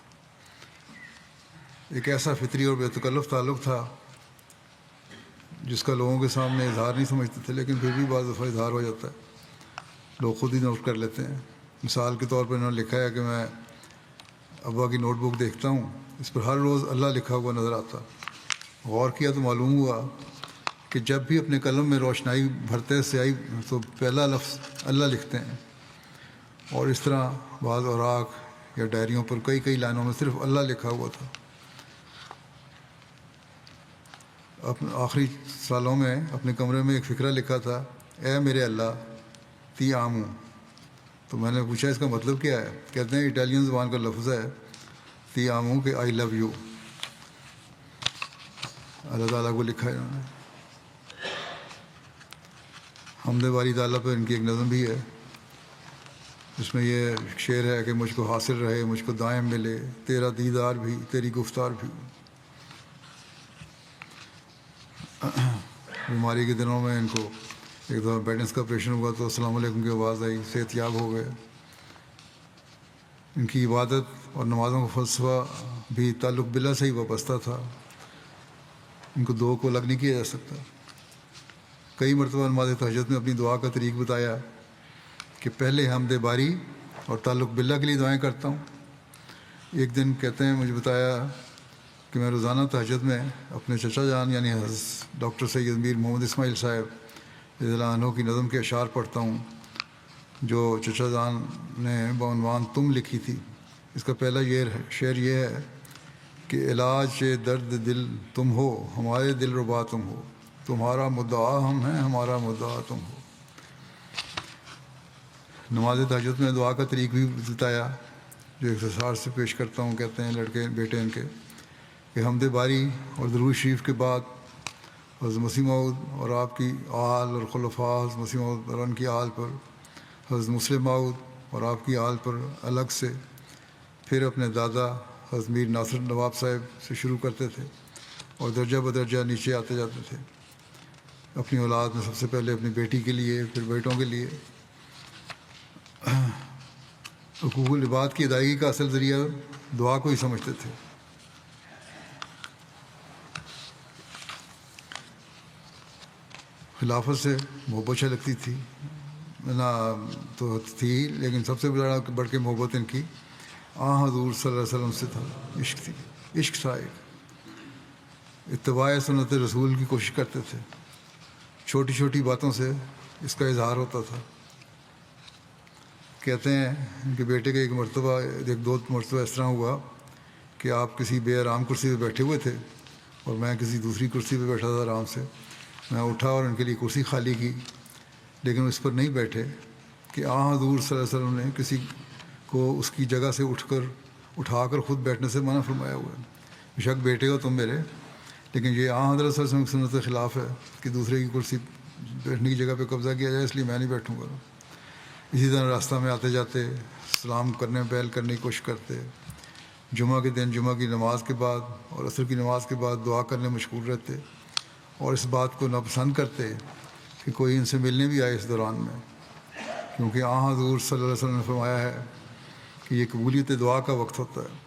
ایک ایسا فطری اور بے تکلف تعلق تھا جس کا لوگوں کے سامنے اظہار نہیں سمجھتے تھے، لیکن پھر بھی بعض دفعہ اظہار ہو جاتا ہے، لوگ خود ہی نوٹ کر لیتے ہیں۔ مثال کے طور پر انہوں نے لکھا ہے کہ میں ابا کی نوٹ بک دیکھتا ہوں، اس پر ہر روز اللہ لکھا ہوا نظر آتا۔ غور کیا تو معلوم ہوا کہ جب بھی اپنے قلم میں روشنائی بھرتے سیاہی تو پہلا لفظ اللہ لکھتے ہیں، اور اس طرح بعض اوراق یا ڈائریوں پر کئی کئی لائنوں میں صرف اللہ لکھا ہوا تھا۔ آخری سالوں میں اپنے کمرے میں ایک فقرہ لکھا تھا، اے میرے اللہ تی آمو۔ تو میں نے پوچھا اس کا مطلب کیا ہے؟ کہتے ہیں اٹالین زبان کا لفظ ہے تی آمو کہ آئی لو یو، اللہ تعالیٰ کو لکھا ہے انہوں نے۔ حمد باری تعالیٰ پہ ان کی ایک نظم بھی ہے جس میں یہ شعر ہے کہ مجھ کو حاصل رہے، مجھ کو دائم ملے تیرا دیدار بھی، تیری گفتار بھی۔ بیماری کے دنوں میں ان کو ایک دفعہ بیڈنس کا آپریشن ہوا تو السلام علیکم کی آواز آئی، صحت یاب ہو گئے۔ ان کی عبادت اور نمازوں کا فلسفہ بھی تعلق باللہ سے ہی وابستہ تھا، ان کو دو کو الگ نہیں کیا جا سکتا۔ کئی مرتبہ نماز تہجد میں اپنی دعا کا طریق بتایا کہ پہلے حمد باری اور تعلق باللہ کے لیے دعائیں کرتا ہوں۔ ایک دن کہتے ہیں مجھے بتایا کہ میں روزانہ تہجد میں اپنے چچا جان یعنی حضرت ڈاکٹر سید میر محمد اسماعیل صاحب رضی اللہ عنہ کی نظم کے اشعار پڑھتا ہوں جو چچا جان نے بعنوان تم لکھی تھی۔ اس کا پہلا شعر یہ ہے کہ علاج درد دل تم ہو، ہمارے دل ربا تم ہو، تمہارا مدعا ہم ہیں، ہمارا مدعا تم ہو۔ نماز تہجد میں دعا کا طریق بھی بتایا جو اختصار سے پیش کرتا ہوں۔ کہتے ہیں لڑکے بیٹے ان کے کہ حمد باری اور درود شریف کے بعد حضرت مسیح موعود اور آپ کی آل اور خلفاء حضرت مسیح موعود اور ان کی آل پر، حضرت مسلم موعود اور آپ کی آل پر الگ سے، پھر اپنے دادا حضرت میر ناصر نواب صاحب سے شروع کرتے تھے اور درجہ بدرجہ نیچے آتے جاتے تھے۔ اپنی اولاد میں سب سے پہلے اپنی بیٹی کے لیے، پھر بیٹوں کے لیے۔ حقوق العباد کی ادائیگی کا اصل ذریعہ دعا کو ہی سمجھتے تھے۔ خلافت سے محبت اچھا لگتی تھی نہ تو تھی، لیکن سب سے بڑھ کے محبت ان کی حضور صلی اللہ علیہ وسلم سے تھا، عشق تھی، عشق تھا ایک۔ اتباع سنت رسول کی کوشش کرتے تھے، چھوٹی چھوٹی باتوں سے اس کا اظہار ہوتا تھا۔ کہتے ہیں ان کے بیٹے کا ایک دو مرتبہ اس طرح ہوا کہ آپ کسی بے آرام کرسی پہ بیٹھے ہوئے تھے اور میں کسی دوسری کرسی پہ بیٹھا تھا آرام سے۔ میں اٹھا اور ان کے لیے کرسی خالی کی، لیکن اس پر نہیں بیٹھے کہ حضور صلی اللہ علیہ وسلم نے کسی کو اس کی جگہ سے اٹھا کر خود بیٹھنے سے منع فرمایا ہوا ہے۔ بے شک بیٹے ہو تم میرے، لیکن یہ حضرت صلی اللہ علیہ وسلم کی سنت کے خلاف ہے کہ دوسرے کی کرسی بیٹھنے کی جگہ پہ قبضہ کیا جائے، اس لیے میں نہیں بیٹھوں گا۔ اسی طرح راستہ میں آتے جاتے سلام کرنے بیل کرنے کی کوشش کرتے، جمعہ کے دن جمعہ کی نماز کے بعد اور عصر کی نماز کے بعد دعا کرنے مشغول رہتے، اور اس بات کو ناپسند کرتے کہ کوئی ان سے ملنے بھی آئے اس دوران میں، کیونکہ حضور صلی اللہ علیہ وسلم نے فرمایا ہے کہ یہ قبولیت دعا کا وقت ہوتا ہے۔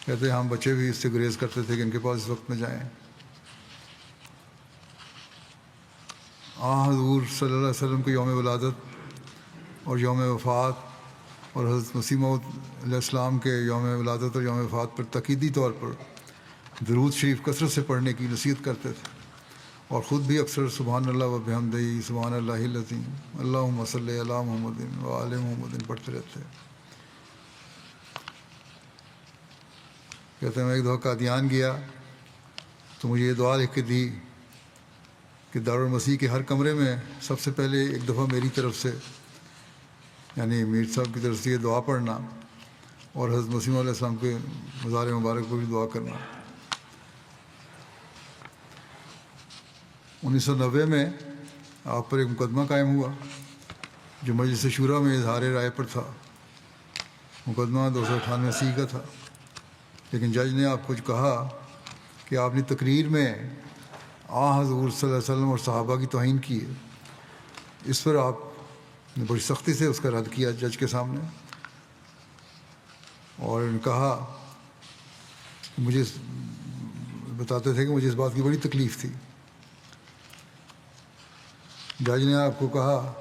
کہتے ہیں ہم بچے بھی اس سے گریز کرتے تھے کہ ان کے پاس اس وقت میں جائیں۔ حضور صلی اللہ علیہ وسلم کے یوم ولادت اور یوم وفات اور حضرت مسیح موعود علیہ السلام کے یوم ولادت اور یوم وفات پر تقیدی طور پر درود شریف کثرت سے پڑھنے کی نصیحت کرتے تھے، اور خود بھی اکثر سبحان اللہ و بحمدہ سبحان اللہ العظیم اللہم صلی علی محمد و آل محمد پڑھتے رہتے۔ کہتے ہیں میں ایک دفعہ قادیان گیا تو مجھے یہ دعا لکھ کے دی کہ دارالمسیح کے ہر کمرے میں سب سے پہلے ایک دفعہ میری طرف سے یعنی میر صاحب کی طرف سے یہ دعا پڑھنا اور حضرت مسیح علیہ السلام کے مزار مبارک پر بھی دعا کرنا۔ 1990 میں آپ پر ایک مقدمہ قائم ہوا جو مجلس شورا میں اظہار رائے پر تھا۔ مقدمہ 298 کا تھا، لیکن جج نے آپ کو کہا کہ آپ نے تقریر میں حضور صلی اللہ علیہ وسلم اور صحابہ کی توہین کی ہے۔ اس پر آپ نے بڑی سختی سے اس کا رد کیا جج کے سامنے، اور انہوں نے کہا مجھے بتاتے تھے کہ مجھے اس بات کی بڑی تکلیف تھی۔ جج نے آپ کو کہا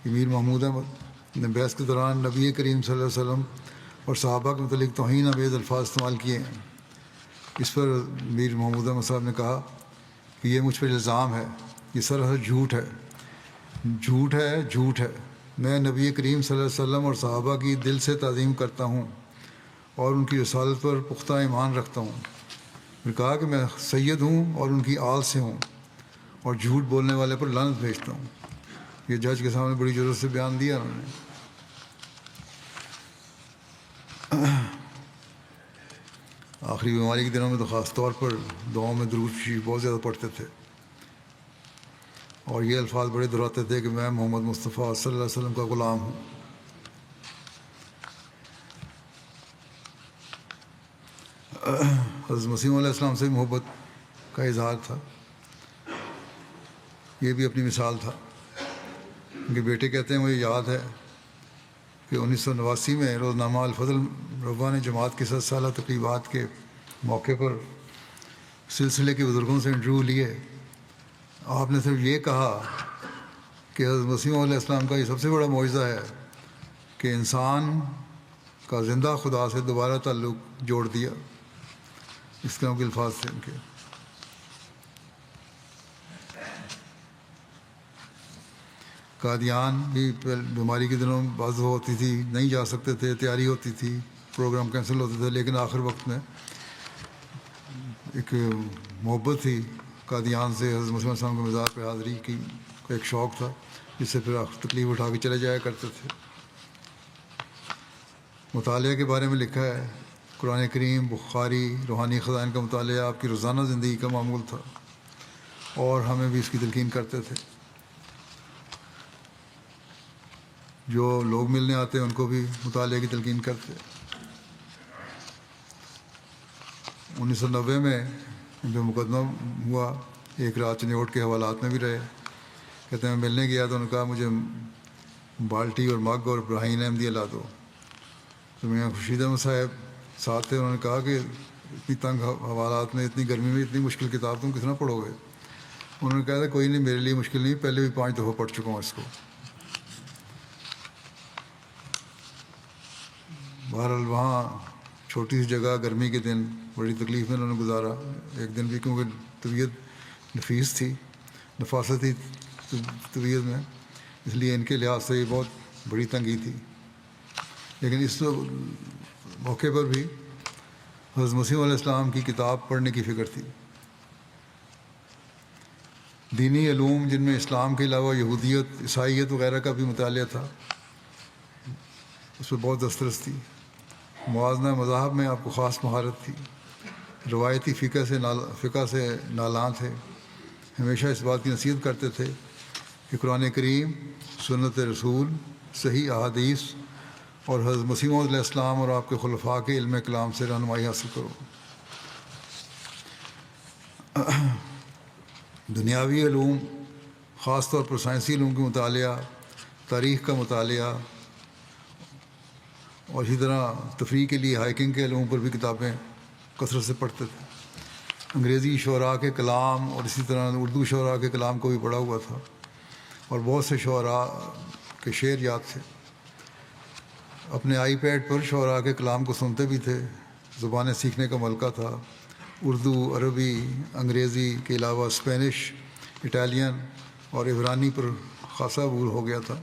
کہ میر محمود احمد نے بحث کے دوران نبی کریم صلی اللہ علیہ وسلم اور صحابہ کے متعلق توہین آمیز الفاظ استعمال کیے ہیں۔ اس پر میر محمود احمد صاحب نے کہا کہ یہ مجھ پر الزام ہے، یہ سراسر جھوٹ ہے، جھوٹ ہے، جھوٹ ہے۔ میں نبی کریم صلی اللہ علیہ وسلم اور صحابہ کی دل سے تعظیم کرتا ہوں اور ان کی رسالت پر پختہ ایمان رکھتا ہوں۔ پھر کہا کہ میں سید ہوں اور ان کی آل سے ہوں، اور جھوٹ بولنے والے پر لعنت بھیجتا ہوں۔ یہ جج کے سامنے بڑی ضرورت سے بیان دیا انہوں نے۔ آخری بیماری کے دنوں میں تو خاص طور پر دعاؤں میں درود شریف بہت زیادہ پڑھتے تھے، اور یہ الفاظ بڑے دہراتے تھے کہ میں محمد مصطفیٰ صلی اللہ علیہ وسلم کا غلام ہوں۔ حضرت مسیح علیہ السلام سے محبت کا اظہار تھا، یہ بھی اپنی مثال تھا۔ ان کے بیٹے کہتے ہیں مجھے یاد ہے کہ 1989 میں روزنامہ الفضل ربانی جماعت کے 7 سالہ تقریبات کے موقع پر سلسلے کے بزرگوں سے انٹرویو لیے۔ آپ نے صرف یہ کہا کہ حضرت مسیح علیہ السلام کا یہ سب سے بڑا معجزہ ہے کہ انسان کا زندہ خدا سے دوبارہ تعلق جوڑ دیا۔ اس طرح کے الفاظ تھے ان کے۔ قادیان بھی بیماری کے دنوں بعض ہوتی تھی، نہیں جا سکتے تھے، تیاری ہوتی تھی، پروگرام کینسل ہوتے تھے، لیکن آخر وقت میں ایک محبت تھی قادیان سے، حضرت مسیح علیہ السلام کے مزار پہ حاضری کی کا ایک شوق تھا، جس سے پھر تکلیف اٹھا کے چلے جایا کرتے تھے۔ مطالعہ کے بارے میں لکھا ہے قرآن کریم، بخاری، روحانی خزائن کا مطالعہ آپ کی روزانہ زندگی کا معمول تھا، اور ہمیں بھی اس کی تلقین کرتے تھے۔ جو لوگ ملنے آتے ان کو بھی مطالعے کی تلقین کرتے۔ 1990 میں جو مقدمہ ہوا، ایک رات چنیوٹ کے حوالات میں بھی رہے۔ کہتے ہیں میں ملنے گیا تو انہوں نے کہا مجھے بالٹی اور مگ اور براہین احمدیہ لا دو۔ تو میاں خورشید احمد صاحب ساتھ تھے، انہوں نے کہا کہ اتنی تنگ حوالات میں، اتنی گرمی میں اتنی مشکل کتاب تم کتنا پڑھو گے؟ انہوں نے کہا تھا کوئی نہیں، میرے لیے مشکل نہیں، پہلے بھی 5 دفعہ پڑھ چکا ہوں اس کو۔ بہرحال وہاں چھوٹی سی جگہ، گرمی کے دن بڑی تکلیف میں انہوں نے گزارا ایک دن بھی، کیونکہ طبیعت نفیس تھی، نفاست تھی طبیعت میں، اس لیے ان کے لحاظ سے یہ بہت بڑی تنگی تھی۔ لیکن اس موقع پر بھی حضرت مسیح علیہ السلام کی کتاب پڑھنے کی فکر تھی۔ دینی علوم جن میں اسلام کے علاوہ یہودیت، عیسائیت وغیرہ کا بھی مطالعہ تھا، اس پہ بہت دسترس تھی۔ موازنہ مذاہب میں آپ کو خاص مہارت تھی۔ روایتی فقہ سے نالاں تھے۔ ہمیشہ اس بات کی نصیحت کرتے تھے کہ قرآن کریم، سنت رسول، صحیح احادیث اور حضرت مسیح علیہ السلام اور آپ کے خلفاء کے علم کلام سے رہنمائی حاصل کرو۔ دنیاوی علوم، خاص طور پر سائنسی علوم کا مطالعہ، تاریخ کا مطالعہ، اور اسی طرح تفریح کے لیے ہائکنگ کے علوم پر بھی کتابیں کثرت سے پڑھتے تھے۔ انگریزی شعراء کے کلام اور اسی طرح اردو شعراء کے کلام کو بھی پڑھا ہوا تھا، اور بہت سے شعراء کے شعر یاد تھے۔ اپنے آئی پیڈ پر شعراء کے کلام کو سنتے بھی تھے۔ زبانیں سیکھنے کا ملکہ تھا۔ اردو، عربی، انگریزی کے علاوہ اسپینش، اٹالین اور عبرانی پر خاصا عبور ہو گیا تھا۔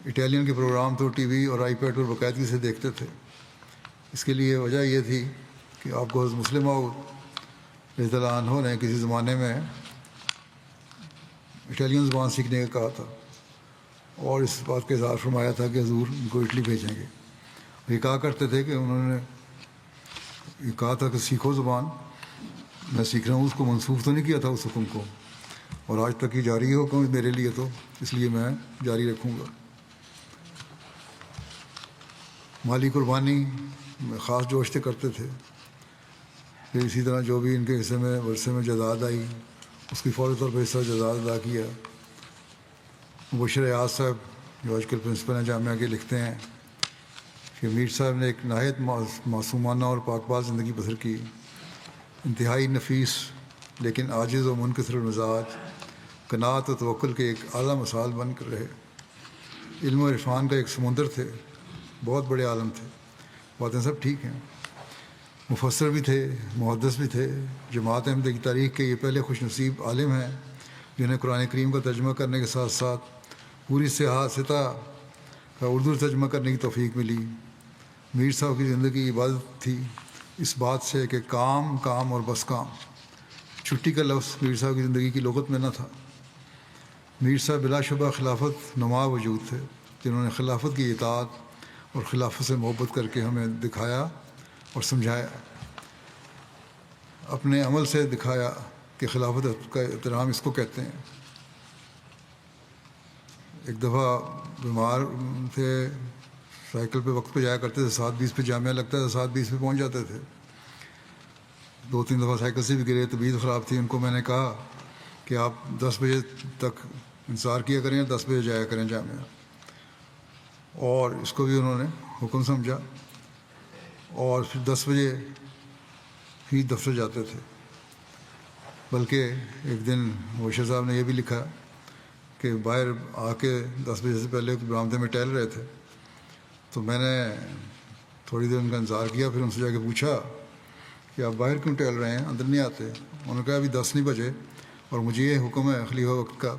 اٹالین کے پروگرام تو ٹی وی اور آئی پیڈ پر باقاعدگی سے دیکھتے تھے۔ اس کے لیے وجہ یہ تھی کہ آپ کو حضرت مسلم موعود رضی اللہ عنہ نے کسی زمانے میں اٹالین زبان سیکھنے کا کہا تھا، اور اس بات کا اظہار فرمایا تھا کہ حضور ان کو اٹلی بھیجیں گے۔ یہ کہا کرتے تھے کہ انہوں نے یہ کہا تھا کہ سیکھو زبان، میں سیکھ رہا ہوں، اس کو منسوخ تو نہیں کیا تھا اس حکم کو، اور آج تک یہ جاری ہو میرے لیے، تو اس لیے میں جاری رکھوں گا۔ مالی قربانی میں خاص جوش سے کرتے تھے۔ پھر اسی طرح جو بھی ان کے حصے میں ورثے میں جائیداد آئی، اس کی فوری طور پر حصہ جائیداد ادا کیا۔ مبشر ایاز صاحب جو آج کل پرنسپل ہیں جامعہ کے، لکھتے ہیں کہ میر صاحب نے ایک نہایت معصومانہ اور پاک باز زندگی بسر کی۔ انتہائی نفیس لیکن عاجز و منکسر المزاج، قناعت و توکل کے ایک اعلیٰ مثال بن کر رہے۔ علم و عرفان کا ایک سمندر تھے، بہت بڑے عالم تھے۔ باتیں سب ٹھیک ہیں، مفسر بھی تھے، محدث بھی تھے۔ جماعت احمدیہ کی تاریخ کے یہ پہلے خوش نصیب عالم ہیں جنہیں قرآن کریم کا ترجمہ کرنے کے ساتھ ساتھ پوری سیاست کا اردو ترجمہ کرنے کی توفیق ملی۔ میر صاحب کی زندگی عبادت تھی اس بات سے کہ کام کام اور بس کام۔ چھٹی کا لفظ میر صاحب کی زندگی کی لغت میں نہ تھا۔ میر صاحب بلا شبہ خلافت نما وجود تھے جنہوں نے خلافت کی اطاعت اور خلافت سے محبت کر کے ہمیں دکھایا اور سمجھایا، اپنے عمل سے دکھایا کہ خلافت کا احترام اس کو کہتے ہیں۔ ایک دفعہ بیمار تھے، سائیکل پہ وقت پہ جایا کرتے تھے، 7:20 پہ جامعہ لگتا تھا، 7:20 پہ پہنچ جاتے تھے۔ 2-3 دفعہ سائیکل سے بھی گرے، طبیعت خراب تھی۔ ان کو میں نے کہا کہ آپ 10 بجے تک انتظار کیا کریں، 10 بجے جایا کریں جامعہ، اور اس کو بھی انہوں نے حکم سمجھا اور پھر 10 بجے ہی دفتر جاتے تھے۔ بلکہ ایک دن موشر صاحب نے یہ بھی لکھا کہ باہر آ کے 10 بجے سے پہلے برآمدے میں ٹہل رہے تھے، تو میں نے تھوڑی دیر ان کا انتظار کیا، پھر ان سے جا کے پوچھا کہ آپ باہر کیوں ٹہل رہے ہیں، اندر نہیں آتے؟ انہوں نے کہا ابھی 10 نہیں بجے اور مجھے یہ حکم ہے خلیفہ وقت کا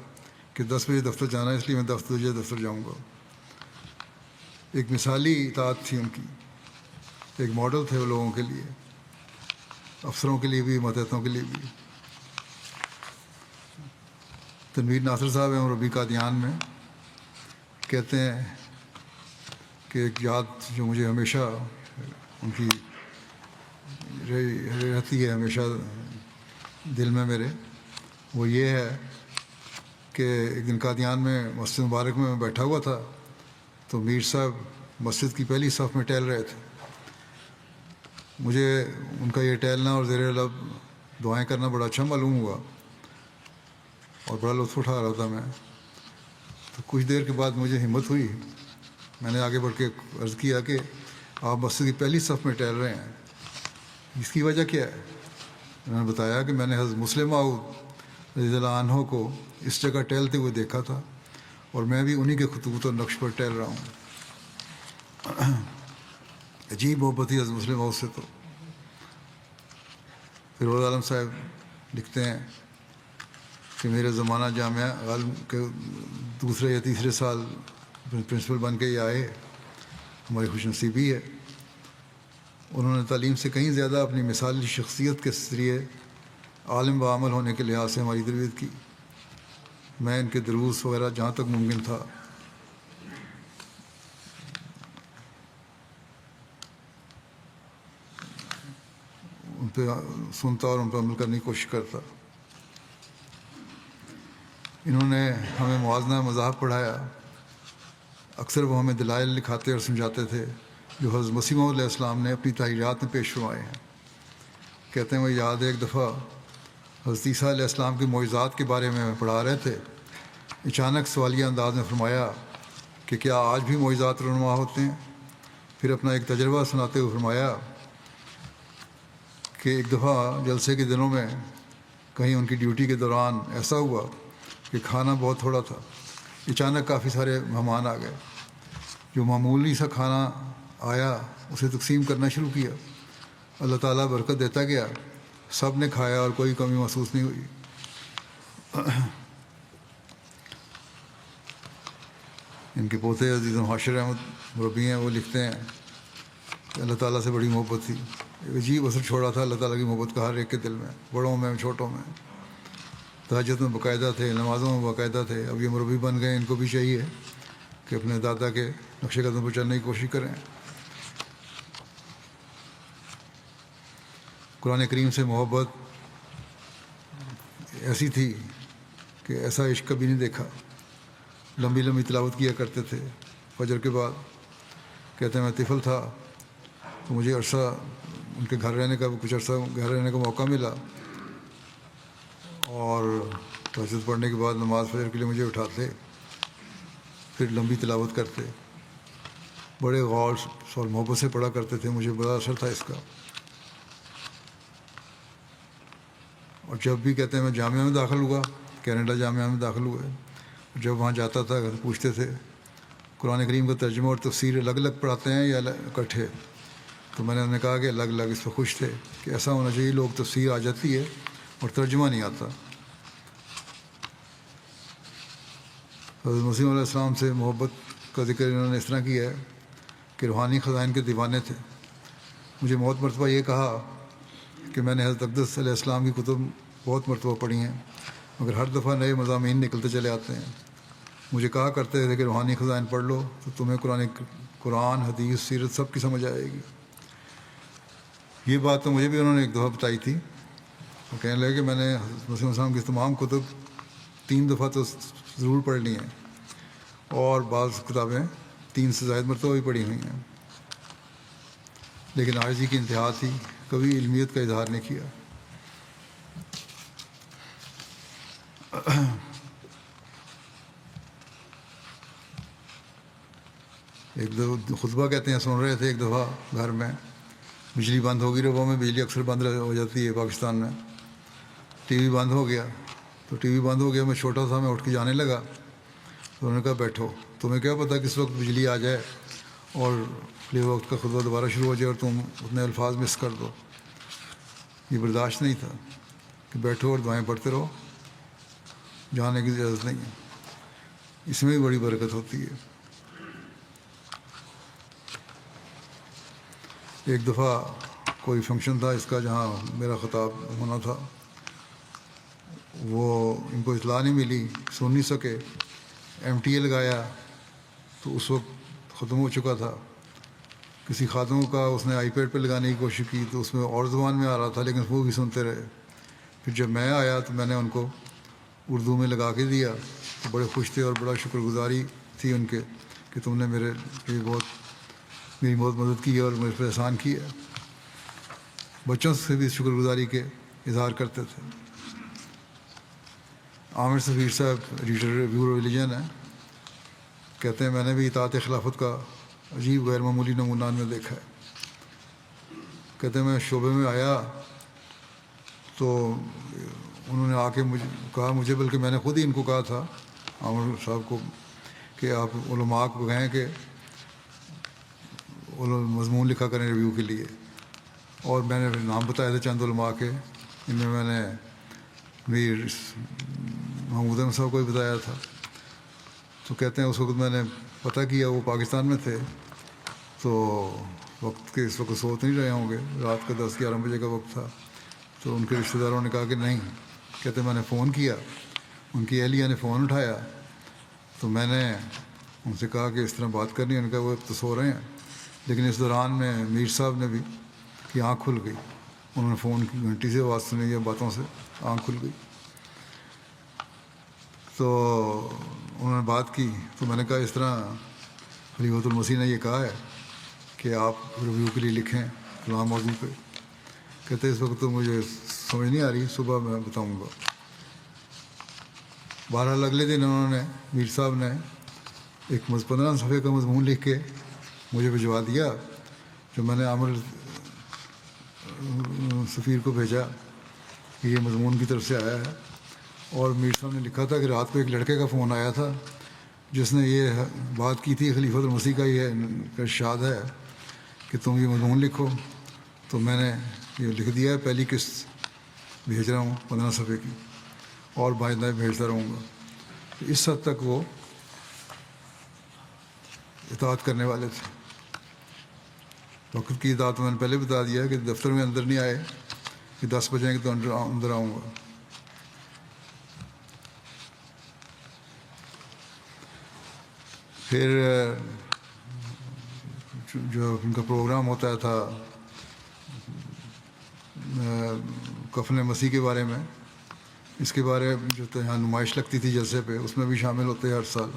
کہ 10 بجے دفتر جانا ہے، اس لیے میں 10 بجے دفتر جاؤں گا۔ ایک مثالی اطاعت تھی ان کی، ایک ماڈل تھے وہ لوگوں کے لیے، افسروں کے لیے بھی، ماتحتوں کے لیے بھی۔ تنویر ناصر صاحب ہیں ربی قادیان میں، کہتے ہیں کہ ایک یاد جو مجھے ہمیشہ ان کی رہتی ہے ہمیشہ دل میں میرے، وہ یہ ہے کہ ایک دن قادیان میں مسجد مبارک میں بیٹھا ہوا تھا تو میر صاحب مسجد کی پہلی صف میں ٹہل رہے تھے۔ مجھے ان کا یہ ٹہلنا اور زیر لب دعائیں کرنا بڑا اچھا معلوم ہوا اور بڑا لطف اٹھا رہا تھا میں۔ تو کچھ دیر کے بعد مجھے ہمت ہوئی، میں نے آگے بڑھ کے عرض کیا کہ آپ مسجد کی پہلی صف میں ٹہل رہے ہیں، اس کی وجہ کیا ہے؟ انہوں نے بتایا کہ میں نے حضرت مسلم موعود رضی اللہ عنہ کو اس جگہ ٹہلتے ہوئے دیکھا تھا اور میں بھی انہی کے خطوط اور نقش پر ٹہل رہا ہوں۔ عجیب محبت تھی حضرت مسلم موعود سے۔ تو فیروز عالم صاحب لکھتے ہیں کہ میرے زمانہ جامعہ غالب کے دوسرے یا تیسرے سال پرنسپل بن کے یہ آئے، ہماری خوش نصیبی ہے۔ انہوں نے تعلیم سے کہیں زیادہ اپنی مثالی شخصیت کے ذریعے عالم و عامل ہونے کے لحاظ سے ہماری تربیت کی۔ میں ان کے دروس وغیرہ جہاں تک ممکن تھا ان پہ سنتا اور ان پہ عمل کرنے کی کوشش کرتا۔ انہوں نے ہمیں موازنہ مذاہب پڑھایا۔ اکثر وہ ہمیں دلائل لکھاتے اور سمجھاتے تھے جو حضرت مسیح موعود علیہ السلام نے اپنی تحریرات میں پیش فرمائے ہیں۔ کہتے ہیں وہ یاد ہے ایک دفعہ حضرت عیسیٰ علیہ السلام کے معجزات کے بارے میں پڑھا رہے تھے، اچانک سوالیہ انداز میں فرمایا کہ کیا آج بھی معجزات رونما ہوتے ہیں؟ پھر اپنا ایک تجربہ سناتے ہوئے فرمایا کہ ایک دفعہ جلسے کے دنوں میں کہیں ان کی ڈیوٹی کے دوران ایسا ہوا کہ کھانا بہت تھوڑا تھا، اچانک کافی سارے مہمان آ گئے۔ جو معمولی سا کھانا آیا اسے تقسیم کرنا شروع کیا، اللہ تعالیٰ برکت دیتا گیا، سب نے کھایا اور کوئی کمی محسوس نہیں ہوئی۔ ان کے پوتے عزیز حاشر احمد مربی ہیں، وہ لکھتے ہیں کہ اللہ تعالیٰ سے بڑی محبت تھی، ایک عجیب اثر چھوڑا تھا اللہ تعالیٰ کی محبت کا ہر ایک کے دل میں، بڑوں میں چھوٹوں میں۔ تہجد میں باقاعدہ تھے، نمازوں میں باقاعدہ تھے۔ اب یہ مربی بن گئے، ان کو بھی چاہیے کہ اپنے دادا کے نقش قدم پر چلنے کی کوشش کریں۔ قرآن کریم سے محبت ایسی تھی کہ ایسا عشق کبھی نہیں دیکھا۔ لمبی لمبی تلاوت کیا کرتے تھے فجر کے بعد۔ کہتے ہیں میں طفل تھا تو مجھے عرصہ ان کے گھر رہنے کا کچھ عرصہ گھر رہنے کا موقع ملا، اور تہجد پڑھنے کے بعد نماز فجر کے لیے مجھے اٹھاتے، پھر لمبی تلاوت کرتے، بڑے غور اور محبت سے پڑھا کرتے تھے۔ مجھے بڑا اثر تھا اس کا۔ اور جب بھی کہتے ہیں میں جامعہ میں داخل ہوا، کینیڈا جامعہ میں داخل ہوئے، جب وہاں جاتا تھا پوچھتے تھے قرآن کریم کا ترجمہ اور تفسیر الگ الگ پڑھاتے ہیں یا اکٹھے؟ تو میں نے انہیں کہا کہ الگ الگ اس پہ خوش تھے کہ ایسا ہونا چاہیے، لوگ تفسیر آ جاتی ہے اور ترجمہ نہیں آتا۔ حضرت مسیح علیہ السلام سے محبت کا ذکر انہوں نے اس طرح کیا ہے کہ روحانی خزائن کے دیوانے تھے۔ مجھے بہت مرتبہ یہ کہا کہ میں نے حضرت اقدس علیہ السلام کی کتب بہت مرتبہ پڑھی ہیں، مگر ہر دفعہ نئے مضامین نکلتے چلے آتے ہیں۔ مجھے کہا کرتے تھے کہ روحانی خزائن پڑھ لو تو تمہیں قرآن، حدیث، سیرت سب کی سمجھ آئے گی۔ یہ بات تو مجھے بھی انہوں نے ایک دفعہ بتائی تھی۔ وہ کہنے لگے کہ میں نے حضرت مسیح السلام کی تمام کتب 3 دفعہ تو ضرور پڑھ لی ہیں، اور بعض کتابیں 3 سے زائد مرتبہ بھی پڑھی ہوئی ہیں، لیکن عاجزی کی انتہا تھی، کبھی علمیت کا اظہار نہیں کیا۔ ایک دفعہ خطبہ کہتے ہیں سن رہے تھے، ایک دفعہ گھر میں بجلی بند ہو گئی، ربوں میں بجلی اکثر بند ہو جاتی ہے پاکستان میں۔ ٹی وی بند ہو گیا، تو ٹی وی بند ہو گیا، میں چھوٹا تھا، میں اٹھ کے جانے لگا، تو انہوں نے کہا بیٹھو، تمہیں کیا پتہ کس وقت بجلی آ جائے اور پلے وقت کا خطبہ دوبارہ شروع ہو جائے اور تم اتنے الفاظ مس کر دو۔ یہ برداشت نہیں تھا کہ بیٹھو اور دعائیں پڑھتے رہو، جانے کی اجازت نہیں ہے، اس میں بھی بڑی برکت ہوتی ہے۔ ایک دفعہ کوئی فنکشن تھا اس کا جہاں میرا خطاب ہونا تھا، وہ ان کو اطلاع نہیں ملی، سن نہیں سکے، ایم ٹی اے لگایا تو اس وقت ختم ہو چکا تھا۔ کسی خاتون کا اس نے آئی پیڈ پہ لگانے کی کوشش کی تو اس میں اور زبان میں آ رہا تھا، لیکن وہ بھی سنتے رہے۔ پھر جب میں آیا تو میں نے ان کو اردو میں لگا کے دیا، تو بڑے خوش تھے اور بڑا شکر گزاری تھی ان کے کہ تم نے میری بہت مدد کی ہے اور میرے پہ احسان کیا۔ بچوں سے بھی شکر گزاری کے اظہار کرتے تھے۔ عامر سفیر صاحب ایڈیٹر بیورو ریلیجن ہیں، کہتے ہیں میں نے بھی اطاعت خلافت کا عجیب غیر معمولی نمونہ میں دیکھا ہے۔ کہتے ہیں میں شعبے میں آیا تو انہوں نے آ کے مجھے بلکہ میں نے خود ہی ان کو کہا تھا عامر صاحب کو کہ آپ علماء کو کہیں کہ مضمون لکھا کریں ریویو کے لیے، اور میں نے نام بتایا تھا چند علماء کے، ان میں نے میر محمود احمد صاحب کو بھی بتایا تھا۔ تو کہتے ہیں اس وقت میں نے پتہ کیا وہ پاکستان میں تھے، تو وقت کے اس وقت سو نہیں رہے ہوں گے، رات کا 10-11 بجے کا وقت تھا۔ تو ان کے رشتہ داروں نے کہا کہ نہیں، کہتے میں نے فون کیا، ان کی اہلیہ نے فون اٹھایا، تو میں نے ان سے کہا کہ اس طرح بات کرنی ہے، ان کا وہ اب تو سو رہے ہیں، لیکن اس دوران میں میر صاحب نے بھی کی آنکھ کھل گئی، انہوں نے فون کی گھنٹی سے آواز سنی یا باتوں سے آنکھ کھل گئی، تو انہوں نے بات کی، تو میں نے کہا اس طرح خلیفۃ المسیح نے یہ کہا ہے کہ آپ ریویو کے لیے لکھیں فلاں موضوع پہ۔ کہتے اس وقت تو مجھے سمجھ نہیں آ رہی، صبح میں بتاؤں گا۔ بہرحال اگلے دن انہوں نے میر صاحب نے ایک 15 صفحے کا مضمون لکھ کے مجھے بھجوا دیا، جو میں نے عامر سفیر کو بھیجا کہ یہ مضمون کی طرف سے آیا ہے، اور میر صاحب نے لکھا تھا کہ رات کو ایک لڑکے کا فون آیا تھا جس نے یہ بات کی تھی خلیفۃ المسیح کا یہ ارشاد ہے کہ تم یہ مضمون لکھو، تو میں نے یہ لکھ دیا ہے، پہلی قسط بھیج رہا ہوں 15 صفحے کی، اور بائندہ بھیجتا رہوں گا۔ تو اس حد تک وہ اطاعت کرنے والے تھے۔ وقت کی اطاعت میں نے پہلے بتا دیا کہ دفتر میں اندر نہیں آئے کہ 10 بجیں گے تو اندر آؤں گا۔ پھر جو ان کا پروگرام ہوتا تھا کفن مسیح کے بارے میں، اس کے بارے میں جو یہاں نمائش لگتی تھی جلسے پہ، اس میں بھی شامل ہوتے ہیں ہر سال،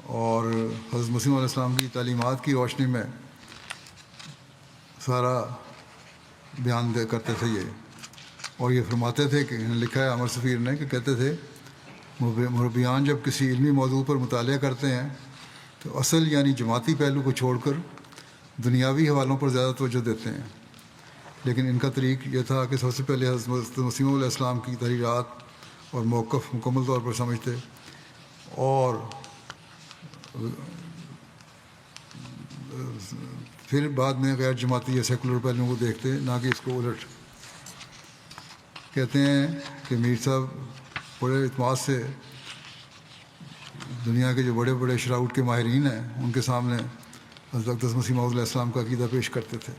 اور حضرت مسیح علیہ السلام کی تعلیمات کی روشنی میں سارا بیان کرتے تھے یہ، اور یہ فرماتے تھے کہ لکھا ہے عامر سفیر نے کہ کہتے تھے مربیان جب کسی علمی موضوع پر مطالعہ کرتے ہیں تو اصل یعنی جماعتی پہلو کو چھوڑ کر دنیاوی حوالوں پر زیادہ توجہ دیتے ہیں، لیکن ان کا طریق یہ تھا کہ سب سے پہلے حضرت مسیح علیہ السلام کی تحریرات اور موقف مکمل طور پر سمجھتے اور پھر بعد میں غیر جماعتی یا سیکولر پہلوؤں کو دیکھتے نہ کہ اس کو الٹ. کہتے ہیں کہ میر صاحب بڑے اعتماد سے دنیا کے جو بڑے بڑے شراؤٹ کے ماہرین ہیں ان کے سامنے حضرت اقدس مسیح موعود علیہ السلام کا عقیدہ پیش کرتے تھے.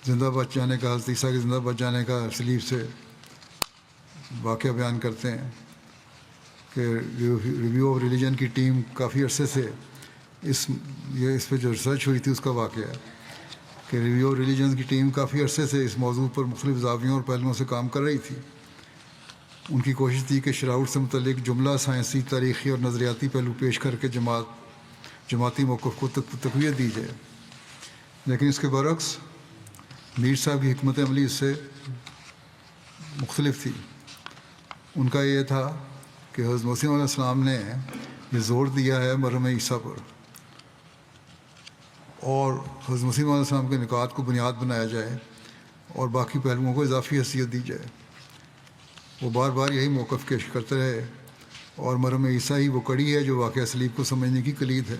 زندہ بچ جانے کا، حضرت عیسیٰ کے زندہ بچ جانے کا صلیب سے واقعہ بیان کرتے ہیں کہ ریویو آف ریلیجن کی ٹیم کافی عرصے سے اس پہ جو ریسرچ ہوئی تھی اس کا واقعہ ہے کہ ریویو آف ریلیجن کی ٹیم کافی عرصے سے اس موضوع پر مختلف زاویوں اور پہلوؤں سے کام کر رہی تھی. ان کی کوشش تھی کہ شراؤٹ سے متعلق جملہ سائنسی، تاریخی اور نظریاتی پہلو پیش کر کے جماعتی موقف کو تقویت دی جائے. لیکن اس کے برعکس میر صاحب کی حکمت عملی اس سے مختلف تھی. ان کا یہ تھا کہ حضرت مسیح علیہ السلام نے یہ زور دیا ہے مریم عیسیٰ پر، اور حضرت مسیح علیہ السلام کے نکات کو بنیاد بنایا جائے اور باقی پہلوؤں کو اضافی حیثیت دی جائے. وہ بار بار یہی موقف پیش کرتے رہے، اور مریم عیسیٰ ہی وہ کڑی ہے جو واقعہ صلیب کو سمجھنے کی کلید ہے.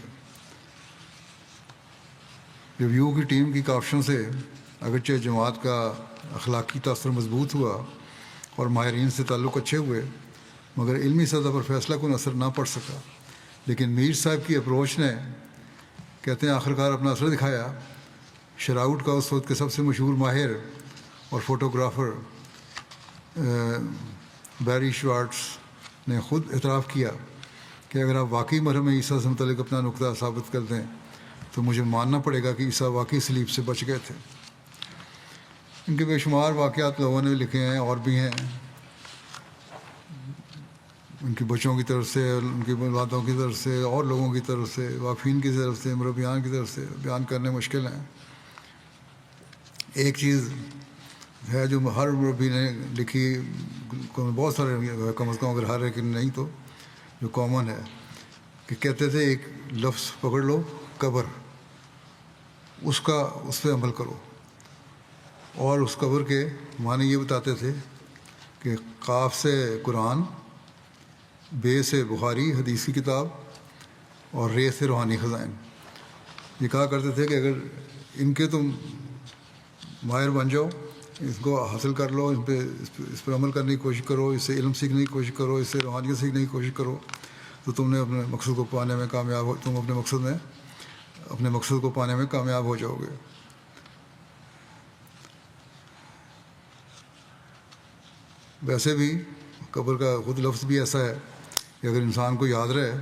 ریویو کی ٹیم کی کاوشوں سے اگرچہ جماعت کا اخلاقی تاثر مضبوط ہوا اور ماہرین سے تعلق اچھے ہوئے، مگر علمی سطح پر فیصلہ کن اثر نہ پڑ سکا. لیکن میر صاحب کی اپروچ نے، کہتے ہیں، آخرکار اپنا اثر دکھایا. شراؤٹ کا اس وقت کے سب سے مشہور ماہر اور فوٹوگرافر بیری شوارٹز نے خود اعتراف کیا کہ اگر آپ واقعی مریم عیسیٰ سے متعلق اپنا نقطہ ثابت کر دیں تو مجھے ماننا پڑے گا کہ عیسیٰ واقعی صلیب سے بچ گئے تھے. ان کے بے شمار واقعات لوگوں نے لکھے ہیں اور بھی ہیں، ان کے بچوں کی طرف سے، ان کی والدوں کی طرف سے، اور لوگوں کی طرف سے، واقفین کی طرف سے، مربیان کی طرف سے بیان کرنے مشکل ہیں. ایک چیز ہے جو ہر مربی نے لکھی، بہت سارے کم از کم اگر ہر ایک نہیں تو جو کامن ہے، کہ کہتے تھے ایک لفظ پکڑ لو، قبر، اس پہ عمل کرو. اور اس قبر کے معنی یہ بتاتے تھے کہ قاف سے قرآن، بے سے بخاری حدیث کی کتاب، اور رے سے روحانی خزائن. یہ کہا کرتے تھے کہ اگر ان کے تم ماہر بن جاؤ، اس کو حاصل کر لو، اس پر عمل کرنے کی کوشش کرو، اس سے علم سیکھنے کی کوشش کرو، اس سے روحانیت سیکھنے کی کوشش کرو، تو تم نے اپنے مقصد کو پانے میں کامیاب ہو، تم اپنے مقصد کو پانے میں کامیاب ہو جاؤ گے. ویسے بھی قبر کا خود لفظ بھی ایسا ہے کہ اگر انسان کو یاد رہے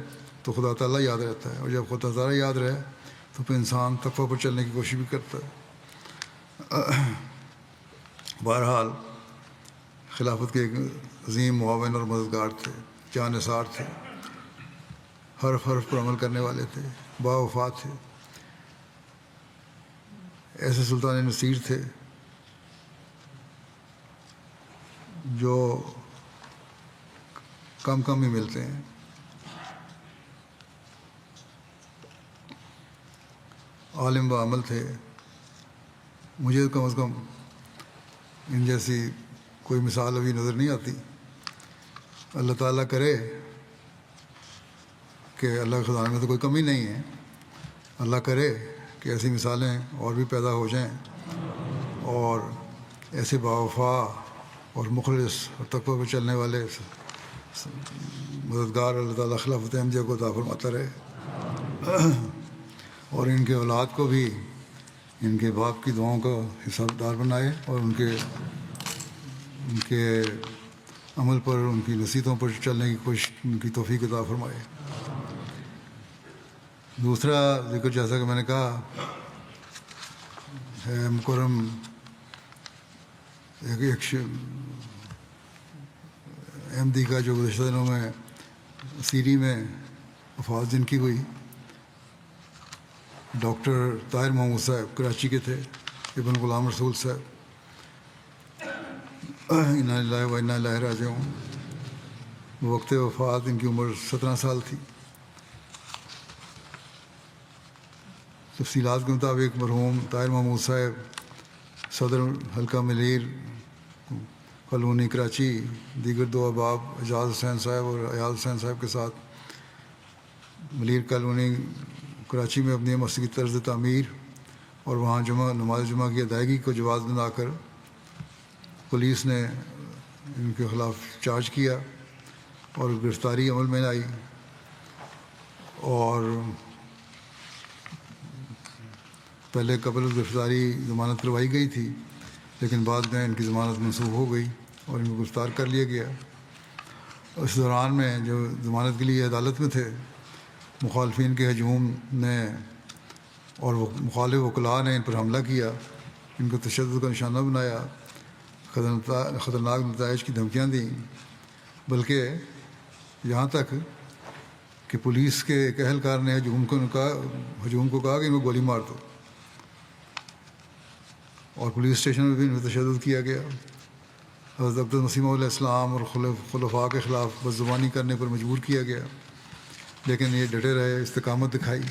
تو خدا تعالیٰ یاد رہتا ہے، اور جب خدا تعالیٰ یاد رہے تو پھر انسان تقویٰ پر چلنے کی کوشش بھی کرتا ہے. بہرحال خلافت کے ایک عظیم معاون اور مددگار تھے، جانثار تھے، حرف پر عمل کرنے والے تھے، باوفا تھے. ایسے سلطان نصیر تھے جو کم ہی ملتے ہیں. عالم و عمل تھے. مجھے کم از کم ان جیسی کوئی مثال ابھی نظر نہیں آتی. اللہ تعالیٰ کرے کہ اللہ کے خزانے میں تو کوئی کمی نہیں ہے، اللہ کرے کہ ایسی مثالیں اور بھی پیدا ہو جائیں، اور ایسے باوفا اور مخلص اور تقویٰ پہ چلنے والے مددگار اللہ تعالیٰ خلافت احمدیہ کو عطا فرماتا رہے، اور ان کے اولاد کو بھی ان کے باپ کی دعاؤں کا حساب دار بنائے، اور ان کے عمل پر، ان کی نصیحتوں پر چلنے کی کوشش، ان کی توفیق عطا فرمائے. دوسرا ذکر، جیسا کہ میں نے کہا، ہے مکرم ایک احمدی کا جو گزشتہ دنوں میں سیری میں وفات جن کی ہوئی، ڈاکٹر طاہر محمود صاحب، کراچی کے تھے، ابن غلام رسول صاحب، انا للہ و انا الیہ راجعون. وقت وفات ان کی عمر 17 سال تھی. تفصیلات کے مطابق مرحوم طاہر محمود صاحب صدر حلقہ ملیر کالونی کراچی دیگر دو احباب اعجاز حسین صاحب اور ایاز حسین صاحب کے ساتھ ملیر کالونی کراچی میں اپنی مسجد کی طرز تعمیر اور وہاں نماز جمعہ کی ادائیگی کو جواز بنا کر پولیس نے ان کے خلاف چارج کیا اور گرفتاری عمل میں آئی، اور پہلے قبل گرفتاری ضمانت کروائی گئی تھی، لیکن بعد میں ان کی ضمانت منسوخ ہو گئی اور ان کو گرفتار کر لیا گیا۔ اس دوران میں جو ضمانت کے لیے عدالت میں تھے، مخالفین کے ہجوم نے اور مخالف وکلاء نے ان پر حملہ کیا، ان کو تشدد کا نشانہ بنایا، خطرناک نتائج کی دھمکیاں دیں، بلکہ یہاں تک کہ پولیس کے ایک اہلکار نے ہجوم کو کہا کہ ان کو گولی مار دو، اور پولیس اسٹیشن میں بھی ان پر تشدد کیا گیا۔ حضرت عبدالمسیح علیہ السلام اور خلفاء کے خلاف بدزبانی کرنے پر مجبور کیا گیا، لیکن یہ ڈٹے رہے، استقامت دکھائی۔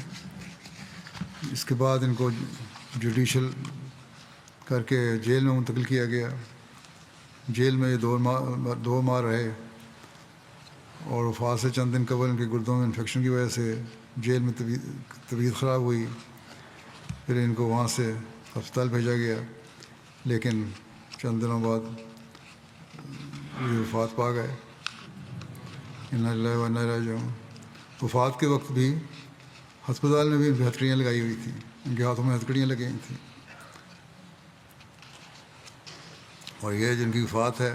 اس کے بعد ان کو جوڈیشل کر کے جیل میں منتقل کیا گیا۔ جیل میں یہ 2 ماہ رہے، اور وفات سے چند دن قبل ان کے گردوں میں انفیکشن کی وجہ سے جیل میں طبیعت خراب ہوئی، پھر ان کو وہاں سے ہسپتال بھیجا گیا، لیکن چند دنوں بعد یہ وفات پا گئے۔ انا للہ و انا الیہ راجعون۔ وفات کے وقت بھی ہسپتال میں بھی ان پہ ہتھکڑیاں لگائی ہوئی تھیں، ان کے ہاتھوں میں ہتھکڑیاں لگی ہوئی تھیں، اور یہ جن کی وفات ہے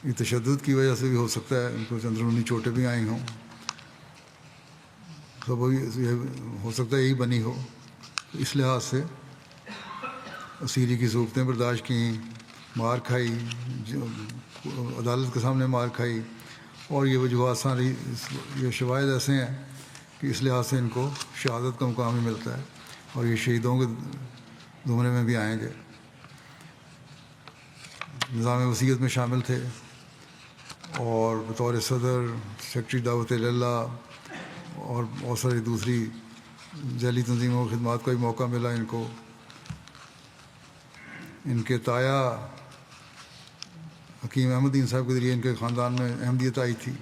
یہ تشدد کی وجہ سے بھی ہو سکتا ہے، ان کو اندرونی چوٹیں بھی آئی ہوں، سب یہ ہو سکتا ہے یہی بنی ہو، اس لحاظ سے اسیری کی صورتیں برداشت کیں، مار کھائی، عدالت کے سامنے مار کھائی، اور یہ وجوہات ساری، یہ شواہد ایسے ہیں کہ اس لحاظ سے ان کو شہادت کا مقام بھی ملتا ہے، اور یہ شہیدوں کے زمرے میں بھی آئیں گے۔ نظام وصیت میں شامل تھے، اور بطور صدر، سیکرٹری دعوت اللہ اور بہت ساری دوسری ذیلی تنظیموں اور خدمات کا بھی موقع ملا ان کو۔ ان کے تایا حکیم احمد دین صاحب کے ذریعے ان کے خاندان میں احمدیت آئی تھی،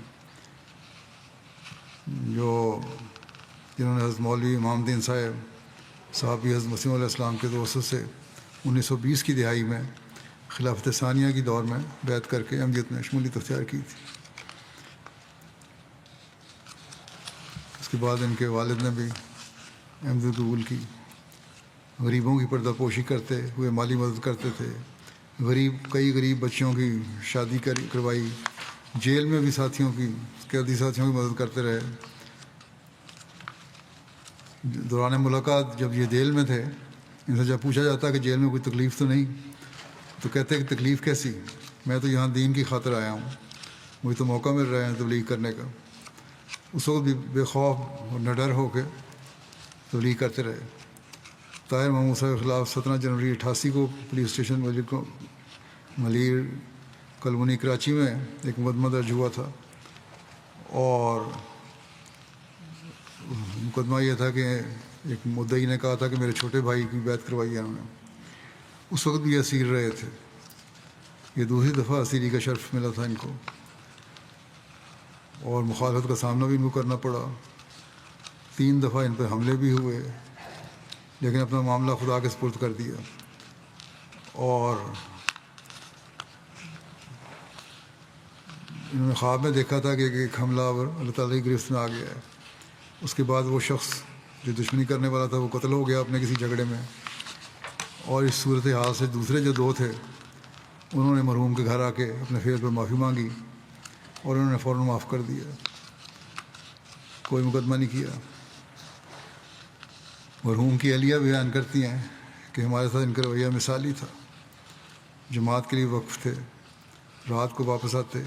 جنہوں نے حضرت مولوی امام الدین صاحب حضرت مسیح علیہ السلام کے توسط سے 1920 کی دہائی میں خلافت ثانیہ کی دور میں بیعت کر کے احمدیت میں شمولیت اختیار کی تھی۔ اس کے بعد ان کے والد نے بھی احمدیت قبول کی۔ غریبوں کی پردہ پوشی کرتے ہوئے مالی مدد کرتے تھے، کئی غریب بچیوں کی شادی کروائی، جیل میں بھی قیدی ساتھیوں کی مدد کرتے رہے۔ دوران ملاقات جب یہ جیل میں تھے، ان سے جب پوچھا جاتا کہ جیل میں کوئی تکلیف تو نہیں، تو کہتے کہ تکلیف کیسی، میں تو یہاں دین کی خاطر آیا ہوں، مجھے تو موقع مل رہا ہے تبلیغ کرنے کا۔ اس وقت بھی بے خوف اور نڈر ہو کے تبلیغ کرتے رہے۔ طاہر محمود صاحب کے خلاف 17 جنوری 88 کو police station Malir colony Karachi میں ایک مقدمہ درج ہوا تھا، اور مقدمہ یہ تھا کہ ایک مدعی نے کہا تھا کہ میرے چھوٹے بھائی کی بیعت کروائی ہے انہوں نے۔ اس وقت بھی یہ اسیر رہے تھے، یہ دوسری دفعہ اسیری کا شرف ملا تھا ان کو، اور مخالفت کا سامنا بھی ان کو کرنا پڑا۔ 3 دفعہ ان پر حملے بھی ہوئے، لیکن اپنا معاملہ خدا کے سپرد کر دیا، اور انہوں نے خواب میں دیکھا تھا کہ ایک حملہ آور اللہ تعالیٰ کی گرفت میں آ گیا ہے۔ اس کے بعد وہ شخص جو دشمنی کرنے والا تھا وہ قتل ہو گیا اپنے کسی جھگڑے میں، اور اس صورتحال سے دوسرے جو 2 تھے انہوں نے مرحوم کے گھر آ کے اپنے فعل پر معافی مانگی، اور انہوں نے فوراً معاف کر دیا، کوئی مقدمہ نہیں کیا۔ مرحوم کی اہلیہ بیان کرتی ہیں کہ ہمارے ساتھ ان کا رویہ مثالی تھا، جماعت کے لیے وقف تھے، رات کو واپس آتے،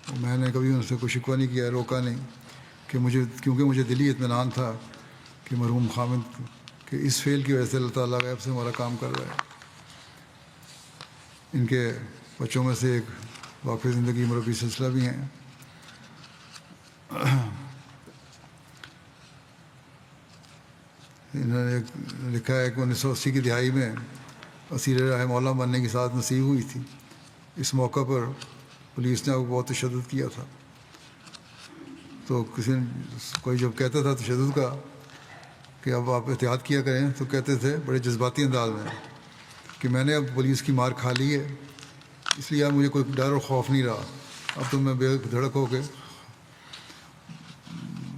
اور میں نے کبھی ان سے کوئی شکوہ نہیں کیا، روکا نہیں، کیونکہ مجھے دلی اطمینان تھا کہ مرحوم خامد کے اس فعل کی وجہ سے اللہ تعالیٰ غیب سے ہمارا کام کر رہا ہے۔ ان کے بچوں میں سے ایک واقعی زندگی مربی سلسلہ بھی ہیں۔ انہوں نے لکھا ہے کہ 1980 کی دہائی میں اسیر راہ مولا بننے کی سعادت نصیب ہوئی تھی۔ اس موقع پر پولیس نے بہت تشدد کیا تھا، تو کوئی جب کہتا تھا تشدد کا کہ اب آپ احتیاط کیا کریں، تو کہتے تھے بڑے جذباتی انداز میں کہ میں نے اب پولیس کی مار کھا لی ہے، اس لیے اب مجھے کوئی ڈر اور خوف نہیں رہا، اب تو میں بے دھڑک ہو کے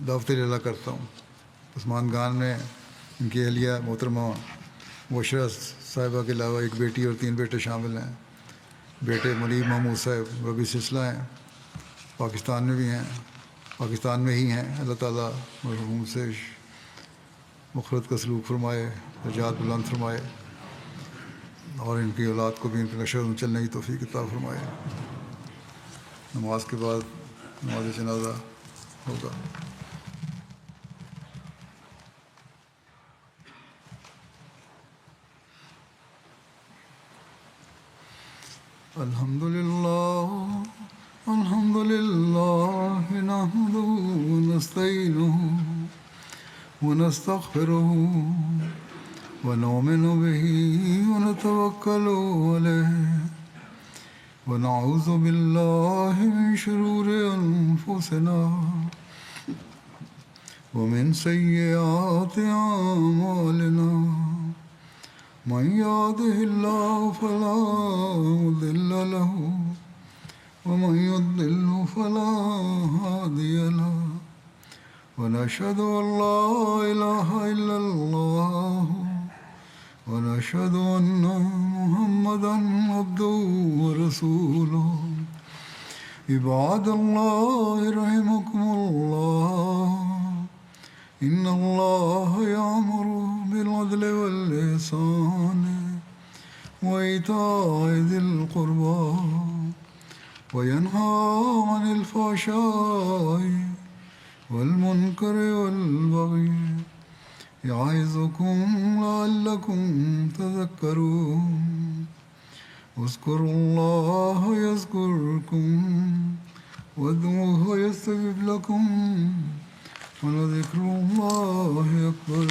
دعوت اللہ کرتا ہوں۔ عثمان خان میں ان کی اہلیہ محترمہ مبشرہ صاحبہ کے علاوہ ایک بیٹی اور 3 بیٹے شامل ہیں۔ بیٹے ملیم محمود صاحب ربی سلسلہ ہیں، پاکستان میں بھی ہیں، پاکستان میں ہی ہیں۔ اللہ تعالیٰ مرحوم سے مغفرت کا سلوک فرمائے، درجات بلند فرمائے، اور ان کی اولاد کو بھی ان کے نقشہ میں چلنے کی توفیق عطا فرمائے۔ نماز کے بعد نماز جنازہ ہوگا۔ الحمد للہ نحمده ونستعینه ونستغفره ونؤمن به ونتوکل علیہ ونعوذ باللہ من شرور انفسنا ومن سیئات اعمالنا من يهده الله فلا مضل له ومن يضلل فلا هادي له ونشهد أن لا إله إلا الله ونشهد أن محمدا عبده ورسوله عباد الله رحمكم الله إن الله يأمر بالعدل والإحسان وإيتاء ذي القربى وينهى عن الفحشاء والمنكر والبغي يعظكم لعلكم تذكرون اذكروا الله يذكركم وادعوه يستجب لكم ولذكر الله أكبر۔